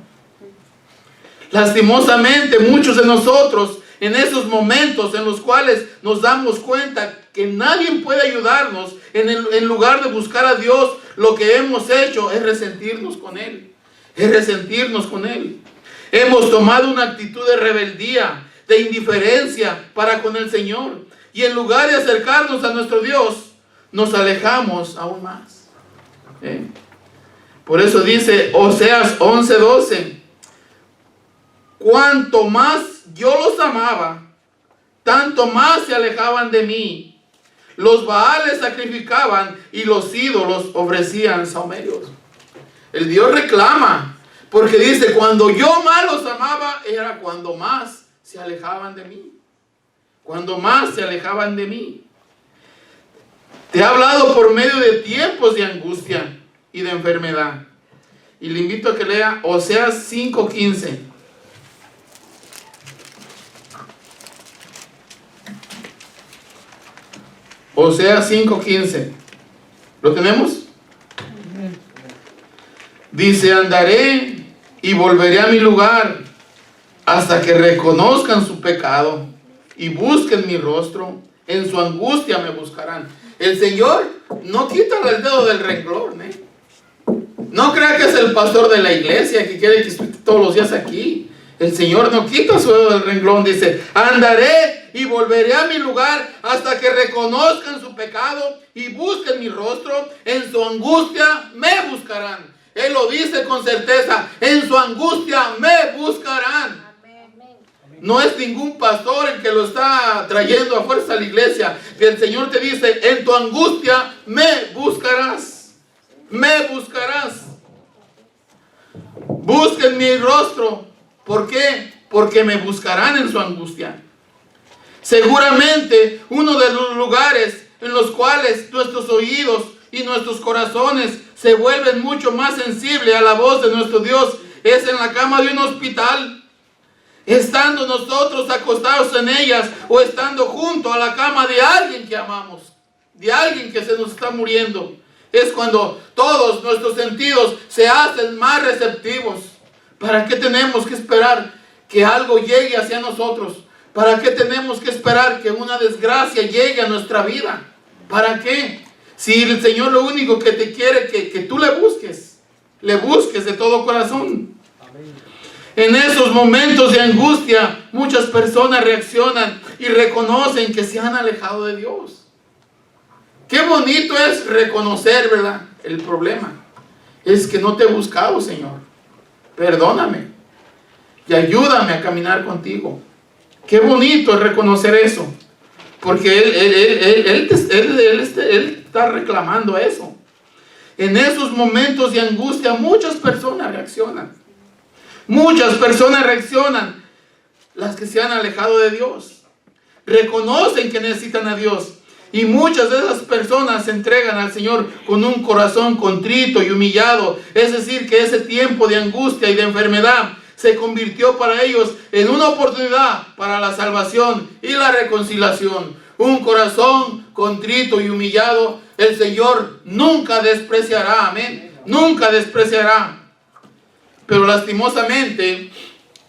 Lastimosamente, muchos de nosotros, en esos momentos en los cuales nos damos cuenta que nadie puede ayudarnos, en lugar de buscar a Dios, lo que hemos hecho es resentirnos con Él. Es resentirnos con Él. Hemos tomado una actitud de rebeldía, de indiferencia para con el Señor. Y en lugar de acercarnos a nuestro Dios, nos alejamos aún más. Por eso dice Oseas 11:12. Cuanto más yo los amaba, tanto más se alejaban de mí. Los Baales sacrificaban y los ídolos ofrecían sahumerios. El Dios reclama, porque dice, cuando yo más los amaba, era cuando más se alejaban de mí. Cuando más se alejaban de mí. Te he hablado por medio de tiempos de angustia y de enfermedad. Y le invito a que lea Oseas 5:15. Oseas 5:15. ¿Lo tenemos? Dice, andaré y volveré a mi lugar hasta que reconozcan su pecado y busquen mi rostro. En su angustia me buscarán. El Señor no quita el dedo del renglón, No crea que es el pastor de la iglesia que quiere que esté todos los días aquí. El Señor no quita su dedo del renglón. Dice, andaré y volveré a mi lugar hasta que reconozcan su pecado y busquen mi rostro. En su angustia me buscarán. Él lo dice con certeza. En su angustia me buscarán. No es ningún pastor el que lo está trayendo a fuerza a la iglesia. El Señor te dice, en tu angustia me buscarás. Me buscarás. Busquen mi rostro. ¿Por qué? Porque me buscarán en su angustia. Seguramente uno de los lugares en los cuales nuestros oídos y nuestros corazones se vuelven mucho más sensibles a la voz de nuestro Dios es en la cama de un hospital. Estando nosotros acostados en ellas o estando junto a la cama de alguien que amamos, de alguien que se nos está muriendo. Es cuando todos nuestros sentidos se hacen más receptivos. ¿Para qué tenemos que esperar que algo llegue hacia nosotros? ¿Para qué tenemos que esperar que una desgracia llegue a nuestra vida? ¿Para qué? Si el Señor lo único que te quiere que tú le busques de todo corazón. En esos momentos de angustia, muchas personas reaccionan y reconocen que se han alejado de Dios. Qué bonito es reconocer, ¿verdad? El problema es que no te he buscado, Señor. Perdóname y ayúdame a caminar contigo. Qué bonito es reconocer eso, porque Él está reclamando eso. En esos momentos de angustia muchas personas reaccionan. Muchas personas reaccionan, las que se han alejado de Dios. Reconocen que necesitan a Dios. Y muchas de esas personas se entregan al Señor con un corazón contrito y humillado. Es decir, que ese tiempo de angustia y de enfermedad se convirtió para ellos en una oportunidad para la salvación y la reconciliación. Un corazón contrito y humillado, el Señor nunca despreciará. Amén. Nunca despreciará. Pero lastimosamente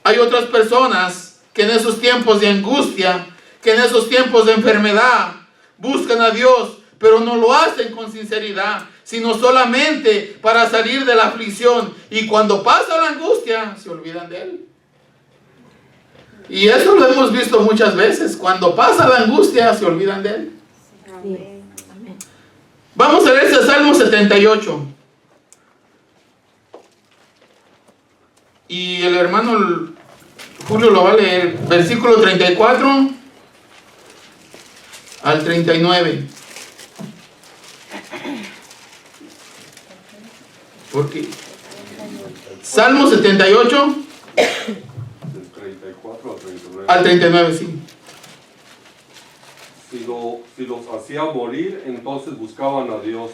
hay otras personas que en esos tiempos de angustia, que en esos tiempos de enfermedad, buscan a Dios, pero no lo hacen con sinceridad, sino solamente para salir de la aflicción. Y cuando pasa la angustia, se olvidan de Él. Y eso lo hemos visto muchas veces. Cuando pasa la angustia, se olvidan de Él. Vamos a leer ese Salmo 78. Y el hermano Julio lo va a leer. Versículo 34 al 39. Porque Salmo 78 Del 34 al 39. al 39, sí. Si los hacía morir, entonces buscaban a Dios.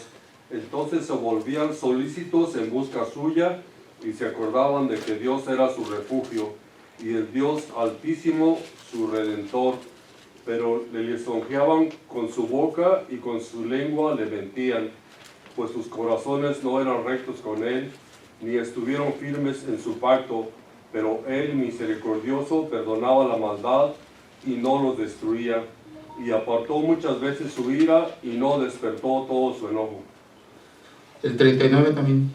Entonces se volvían solícitos en busca suya y se acordaban de que Dios era su refugio y el Dios Altísimo su Redentor. Pero le lisonjeaban con su boca y con su lengua le mentían, pues sus corazones no eran rectos con él, ni estuvieron firmes en su pacto. Pero él, misericordioso, perdonaba la maldad y no los destruía, y apartó muchas veces su ira y no despertó todo su enojo. El 39 también.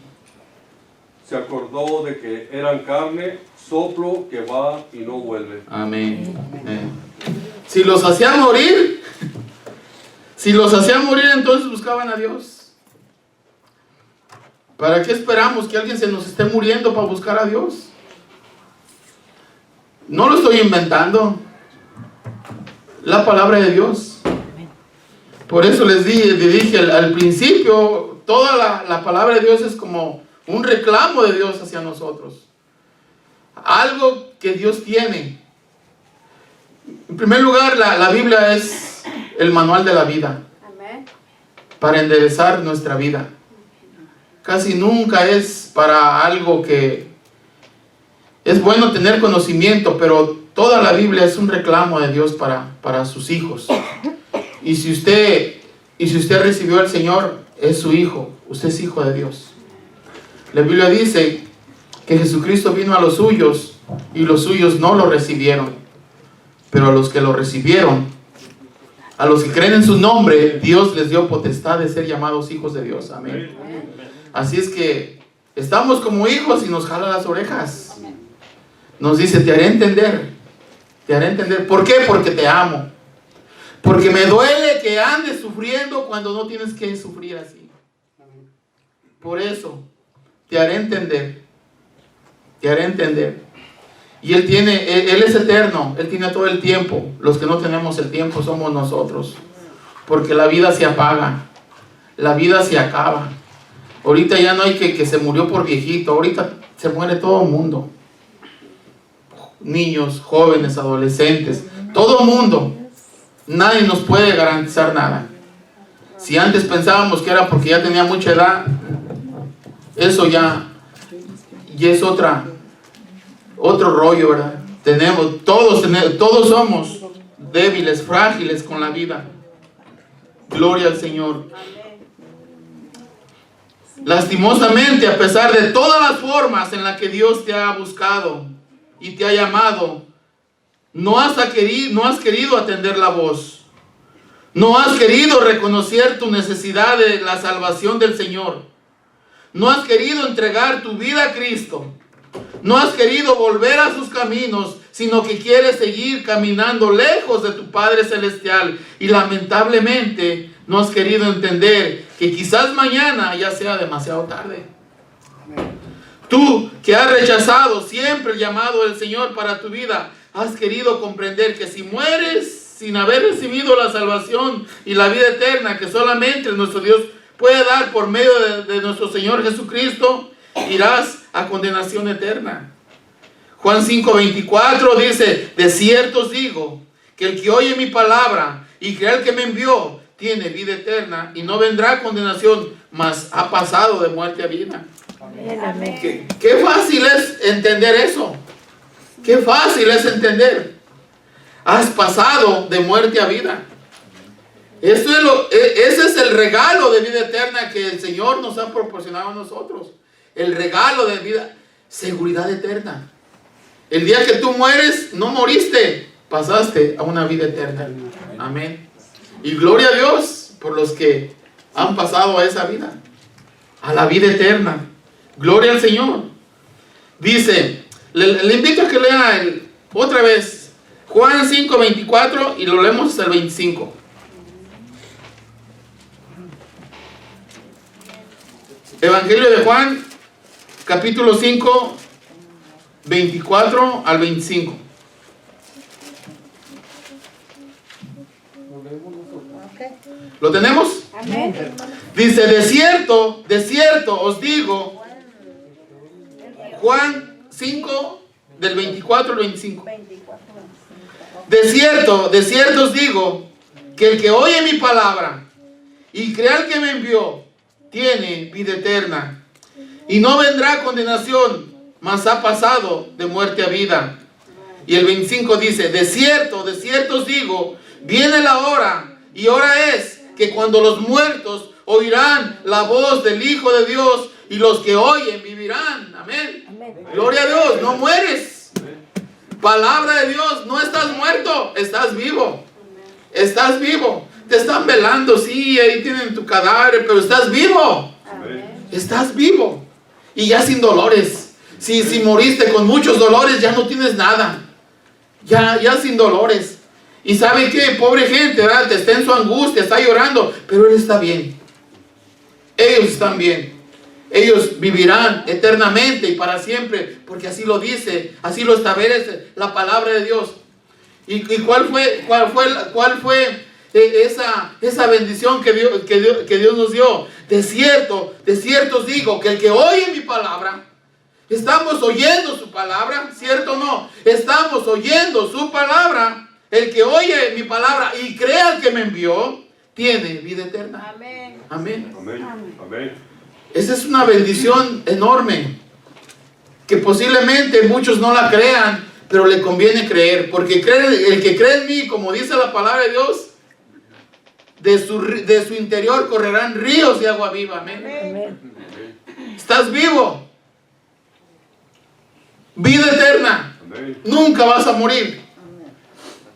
Se acordó de que eran carne, soplo que va y no vuelve. Amén. Si los hacía morir, entonces buscaban a Dios. ¿Para qué esperamos que alguien se nos esté muriendo para buscar a Dios? No lo estoy inventando. La palabra de Dios. Por eso les dije al principio, toda la palabra de Dios es como un reclamo de Dios hacia nosotros. Algo que Dios tiene. En primer lugar, la Biblia es el manual de la vida. Para enderezar nuestra vida. Casi nunca es para algo que... Es bueno tener conocimiento, pero toda la Biblia es un reclamo de Dios para sus hijos. Y si usted recibió al Señor, es su hijo. Usted es hijo de Dios. La Biblia dice que Jesucristo vino a los suyos y los suyos no lo recibieron. Pero a los que lo recibieron, a los que creen en su nombre, Dios les dio potestad de ser llamados hijos de Dios. Amén. Así es que estamos como hijos y nos jala las orejas. Nos dice, te haré entender. Te haré entender. ¿Por qué? Porque te amo. Porque me duele que andes sufriendo cuando no tienes que sufrir así. Por eso, te haré entender. Te haré entender. Y Él es eterno. Él tiene todo el tiempo. Los que no tenemos el tiempo somos nosotros. Porque la vida se apaga. La vida se acaba. Ahorita ya no hay que se murió por viejito. Ahorita se muere todo el mundo. Niños, jóvenes, adolescentes. Todo el mundo. Nadie nos puede garantizar nada. Si antes pensábamos que era porque ya tenía mucha edad, eso ya es otro rollo, ¿verdad? Todos somos débiles, frágiles con la vida. Gloria al Señor. Lastimosamente, a pesar de todas las formas en las que Dios te ha buscado y te ha llamado, no has querido atender la voz. No has querido reconocer tu necesidad de la salvación del Señor. No has querido entregar tu vida a Cristo. No has querido volver a sus caminos, sino que quieres seguir caminando lejos de tu Padre Celestial. Y lamentablemente no has querido entender que quizás mañana ya sea demasiado tarde. Tú que has rechazado siempre el llamado del Señor para tu vida, has querido comprender que si mueres sin haber recibido la salvación y la vida eterna que solamente nuestro Dios puede dar por medio de nuestro Señor Jesucristo, irás a condenación eterna. Juan 5:24 dice, de cierto os digo, que el que oye mi palabra y cree al que me envió, tiene vida eterna y no vendrá a condenación, mas ha pasado de muerte a vida. Amén. Qué fácil es entender eso. Qué fácil es entender. Has pasado de muerte a vida. Ese es el regalo de vida eterna que el Señor nos ha proporcionado a nosotros. El regalo de vida, seguridad eterna. El día que tú mueres, no moriste, pasaste a una vida eterna. Amén. Y gloria a Dios por los que han pasado a esa vida, a la vida eterna. Gloria al Señor. Dice, le invito a que lea otra vez Juan 5:24 y lo leemos hasta el 25. Evangelio de Juan, capítulo 5, 24 al 25. ¿Lo tenemos? Amén. Dice, de cierto os digo, Juan 5, del 24 al 25. De cierto os digo, que el que oye mi palabra y cree al que me envió, tiene vida eterna, y no vendrá a condenación, mas ha pasado de muerte a vida. Y el 25 dice, de cierto os digo, viene la hora, y hora es, que cuando los muertos oirán la voz del Hijo de Dios, y los que oyen vivirán. Amén. Amén. Gloria a Dios, no mueres. Palabra de Dios, no estás muerto, estás vivo. Estás vivo. Te están velando, sí, ahí tienen tu cadáver, pero estás vivo. Estás vivo. Y ya sin dolores. Si moriste con muchos dolores, ya no tienes nada. Ya sin dolores. Y ¿sabe qué? Pobre gente, ¿verdad? Está en su angustia, está llorando, pero él está bien. Ellos están bien. Ellos vivirán eternamente y para siempre, porque así lo dice, así lo establece la palabra de Dios. ¿Y cuál fue esa bendición que Dios nos dio? De cierto os digo, que el que oye mi palabra, estamos oyendo su palabra, ¿cierto o no? Estamos oyendo su palabra. El que oye mi palabra y crea al que me envió, tiene vida eterna. Amén. Amén. Amén. Amén. Esa es una bendición enorme, que posiblemente muchos no la crean, pero le conviene creer, porque el que cree en mí, como dice la palabra de Dios, de su interior correrán ríos de agua viva. Amén. Amén. Estás vivo. Vida eterna. Amén. Nunca vas a morir.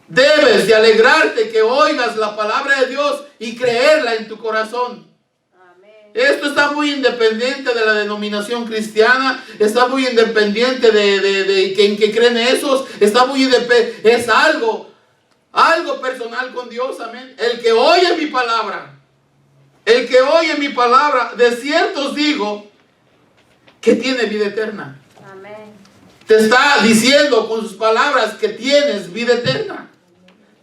Debes de alegrarte que oigas la palabra de Dios y creerla en tu corazón. Esto está muy independiente de la denominación cristiana, está muy independiente de en que creen esos, está muy es algo personal con Dios. Amén. El que oye mi palabra, de cierto os digo que tiene vida eterna. Amén. Te está diciendo con sus palabras que tienes vida eterna.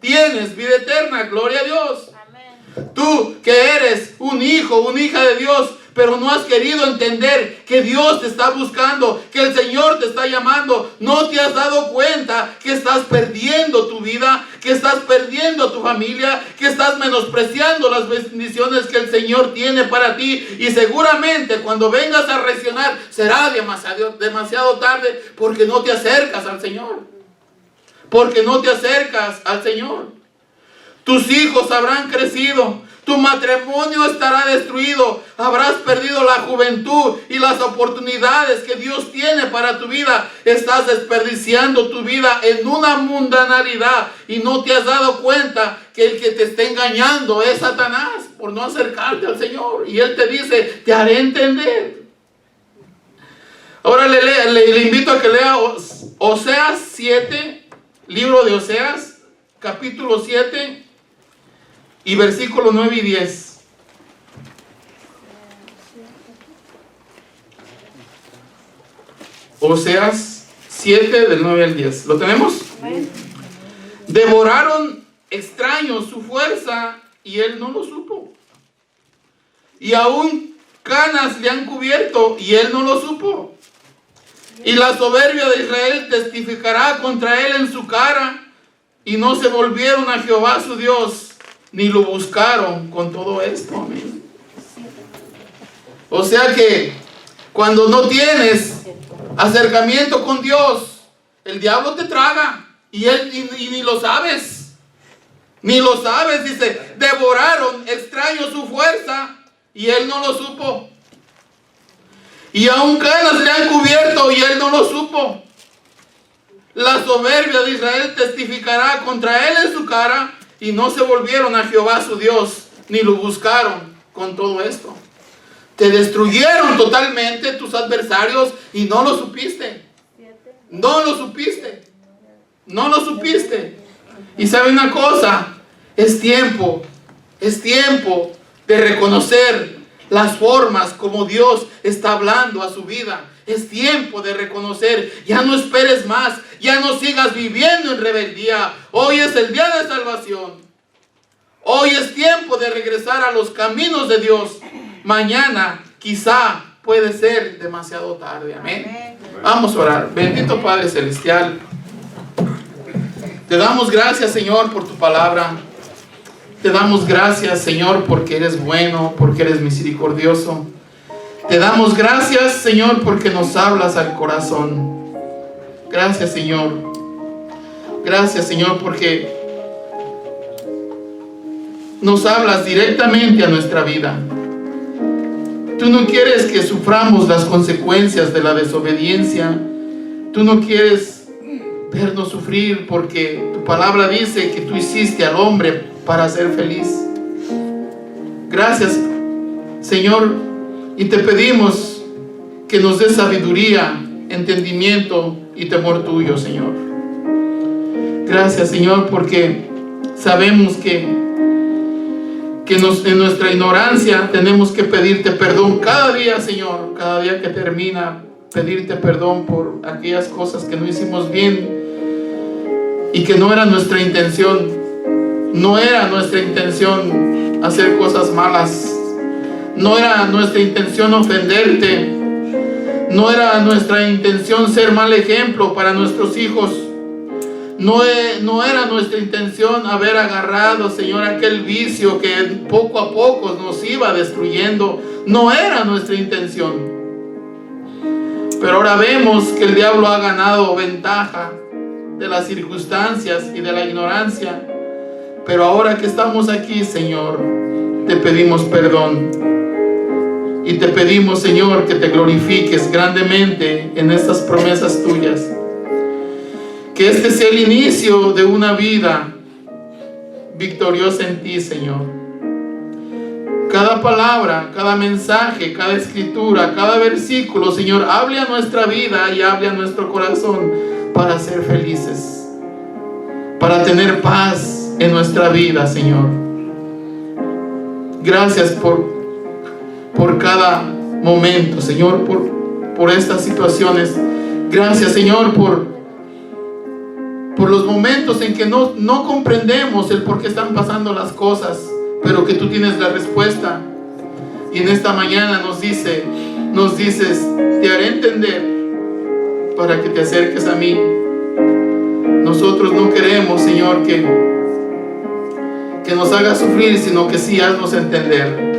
Tienes vida eterna, gloria a Dios. Amén. Tú que eres un hijo, una hija de Dios, pero no has querido entender que Dios te está buscando, que el Señor te está llamando. No te has dado cuenta que estás perdiendo tu vida, que estás perdiendo tu familia, que estás menospreciando las bendiciones que el Señor tiene para ti. Y seguramente cuando vengas a reaccionar será demasiado tarde, porque no te acercas al Señor. Porque no te acercas al Señor. Tus hijos habrán crecido. Tu matrimonio estará destruido. Habrás perdido la juventud y las oportunidades que Dios tiene para tu vida. Estás desperdiciando tu vida en una mundanalidad y no te has dado cuenta que el que te está engañando es Satanás por no acercarte al Señor. Y Él te dice, te haré entender. Ahora le invito a que lea Oseas 7. Libro de Oseas, capítulo 7 y versículos 9 y 10. Oseas 7 del 9 al 10. ¿Lo tenemos? Amén. Devoraron extraños su fuerza y él no lo supo. Y aún canas le han cubierto y él no lo supo. Y la soberbia de Israel testificará contra él en su cara, y no se volvieron a Jehová su Dios, ni lo buscaron con todo esto. Amén. O sea que cuando no tienes acercamiento con Dios, el diablo te traga y ni lo sabes. Ni lo sabes, dice, devoraron extraños su fuerza y él no lo supo. Y aún canas le han cubierto y él no lo supo. La soberbia de Israel testificará contra él en su cara, y no se volvieron a Jehová su Dios, ni lo buscaron con todo esto. Te destruyeron totalmente tus adversarios y no lo supiste. No lo supiste. No lo supiste. Y sabe una cosa, es tiempo de reconocer las formas como Dios está hablando a su vida. Es tiempo de reconocer. Ya no esperes más. Ya no sigas viviendo en rebeldía. Hoy es el día de salvación. Hoy es tiempo de regresar a los caminos de Dios. Mañana quizá puede ser demasiado tarde. Amén. Vamos a orar. Bendito Padre Celestial, te damos gracias, Señor, por tu palabra. Te damos gracias, Señor, porque eres bueno, porque eres misericordioso. Te damos gracias, Señor, porque nos hablas al corazón. Gracias, Señor. Gracias, Señor, porque nos hablas directamente a nuestra vida. Tú no quieres que suframos las consecuencias de la desobediencia. Tú no quieres vernos sufrir, porque tu palabra dice que tú hiciste al hombre para ser feliz. Gracias, Señor, y te pedimos que nos des sabiduría, entendimiento y temor tuyo, Señor. Gracias, Señor, porque sabemos que en nuestra ignorancia tenemos que pedirte perdón cada día, Señor, cada día que termina, pedirte perdón por aquellas cosas que no hicimos bien y que no era nuestra intención. No era nuestra intención hacer cosas malas. No era nuestra intención ofenderte. No era nuestra intención ser mal ejemplo para nuestros hijos. No era nuestra intención haber agarrado, Señor, aquel vicio que poco a poco nos iba destruyendo. No era nuestra intención. Pero ahora vemos que el diablo ha ganado ventaja de las circunstancias y de la ignorancia. Pero ahora que estamos aquí, Señor, te pedimos perdón. Y te pedimos, Señor, que te glorifiques grandemente en estas promesas tuyas. Que este sea el inicio de una vida victoriosa en ti, Señor. Cada palabra, cada mensaje, cada escritura, cada versículo, Señor, hable a nuestra vida y hable a nuestro corazón para ser felices, para tener paz en nuestra vida, Señor. Gracias por cada momento, Señor, por estas situaciones. Gracias, Señor, por los momentos en que no comprendemos el por qué están pasando las cosas, pero que tú tienes la respuesta. Y en esta mañana nos dices, te haré entender para que te acerques a mí. Nosotros no queremos, Señor, que nos hagas sufrir, sino que sí haznos entender.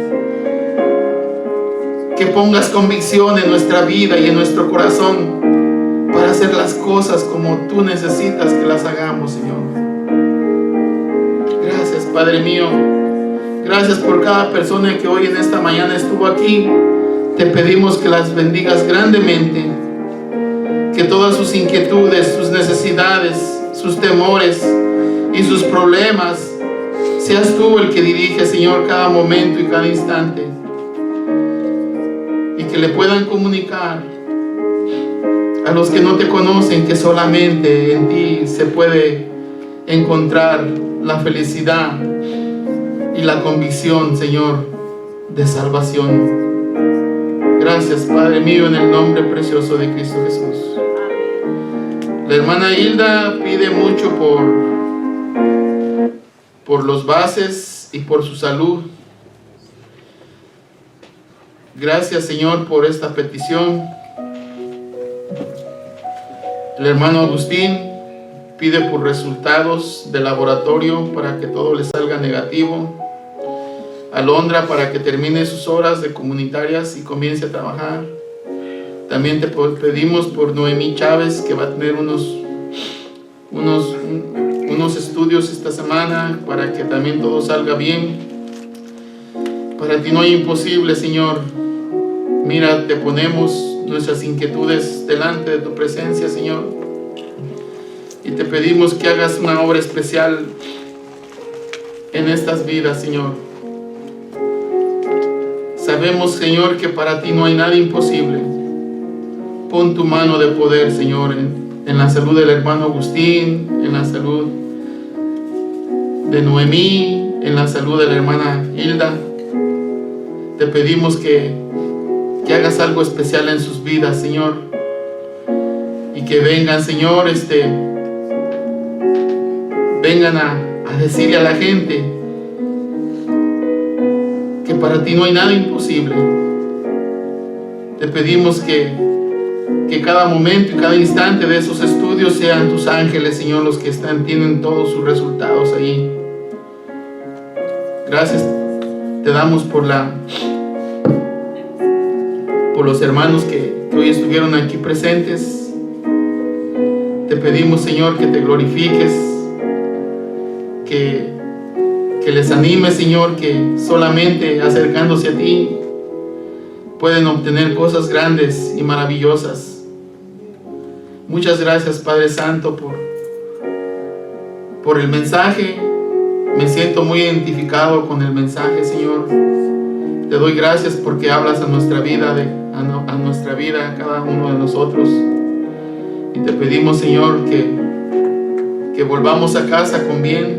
Que pongas convicción en nuestra vida y en nuestro corazón para hacer las cosas como tú necesitas que las hagamos, Señor. Gracias, Padre mío. Gracias por cada persona que hoy en esta mañana estuvo aquí. Te pedimos que las bendigas grandemente. Que todas sus inquietudes, sus necesidades, sus temores y sus problemas, seas tú el que dirige, Señor, cada momento y cada instante. Y que le puedan comunicar a los que no te conocen que solamente en ti se puede encontrar la felicidad y la convicción, Señor, de salvación. Gracias, Padre mío, en el nombre precioso de Cristo Jesús. La hermana Hilda pide mucho por los bases y por su salud. Gracias, Señor, por esta petición. El hermano Agustín pide por resultados de laboratorio para que todo le salga negativo. Alondra para que termine sus horas de comunitarias y comience a trabajar. También te pedimos por Noemí Chávez, que va a tener unos estudios esta semana, para que también todo salga bien. Para ti no hay imposible, Señor. Mira, te ponemos nuestras inquietudes delante de tu presencia, Señor, y te pedimos que hagas una obra especial en estas vidas, Señor. Sabemos, Señor, que para ti no hay nada imposible. Pon tu mano de poder, Señor, en la salud del hermano Agustín, en la salud de Noemí, en la salud de la hermana Hilda. Te pedimos que hagas algo especial en sus vidas, Señor, y que vengan, Señor, vengan a decirle a la gente que para ti no hay nada imposible. Te pedimos que cada momento y cada instante de esos estudios sean tus ángeles, Señor, los que tienen todos sus resultados ahí. Gracias te damos por los hermanos que hoy estuvieron aquí presentes. Te pedimos, Señor, que te glorifiques, que les animes, Señor, que solamente acercándose a ti pueden obtener cosas grandes y maravillosas. Muchas gracias, Padre Santo, por el mensaje. Me siento muy identificado con el mensaje, Señor. Te doy gracias porque hablas a nuestra vida, a cada uno de nosotros. Y te pedimos, Señor, que volvamos a casa con bien,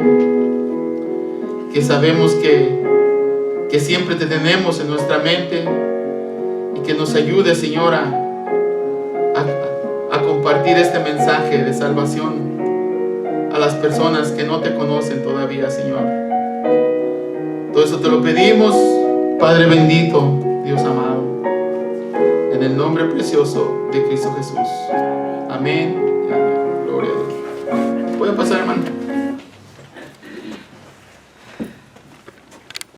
que sabemos que siempre te tenemos en nuestra mente, y que nos ayude, Señor, a compartir este mensaje de salvación a las personas que no te conocen todavía, Señor. Todo eso te lo pedimos, Padre bendito, Dios amado, en el nombre precioso de Cristo Jesús. Amén y amén. Gloria a Dios. ¿Puede pasar, hermano?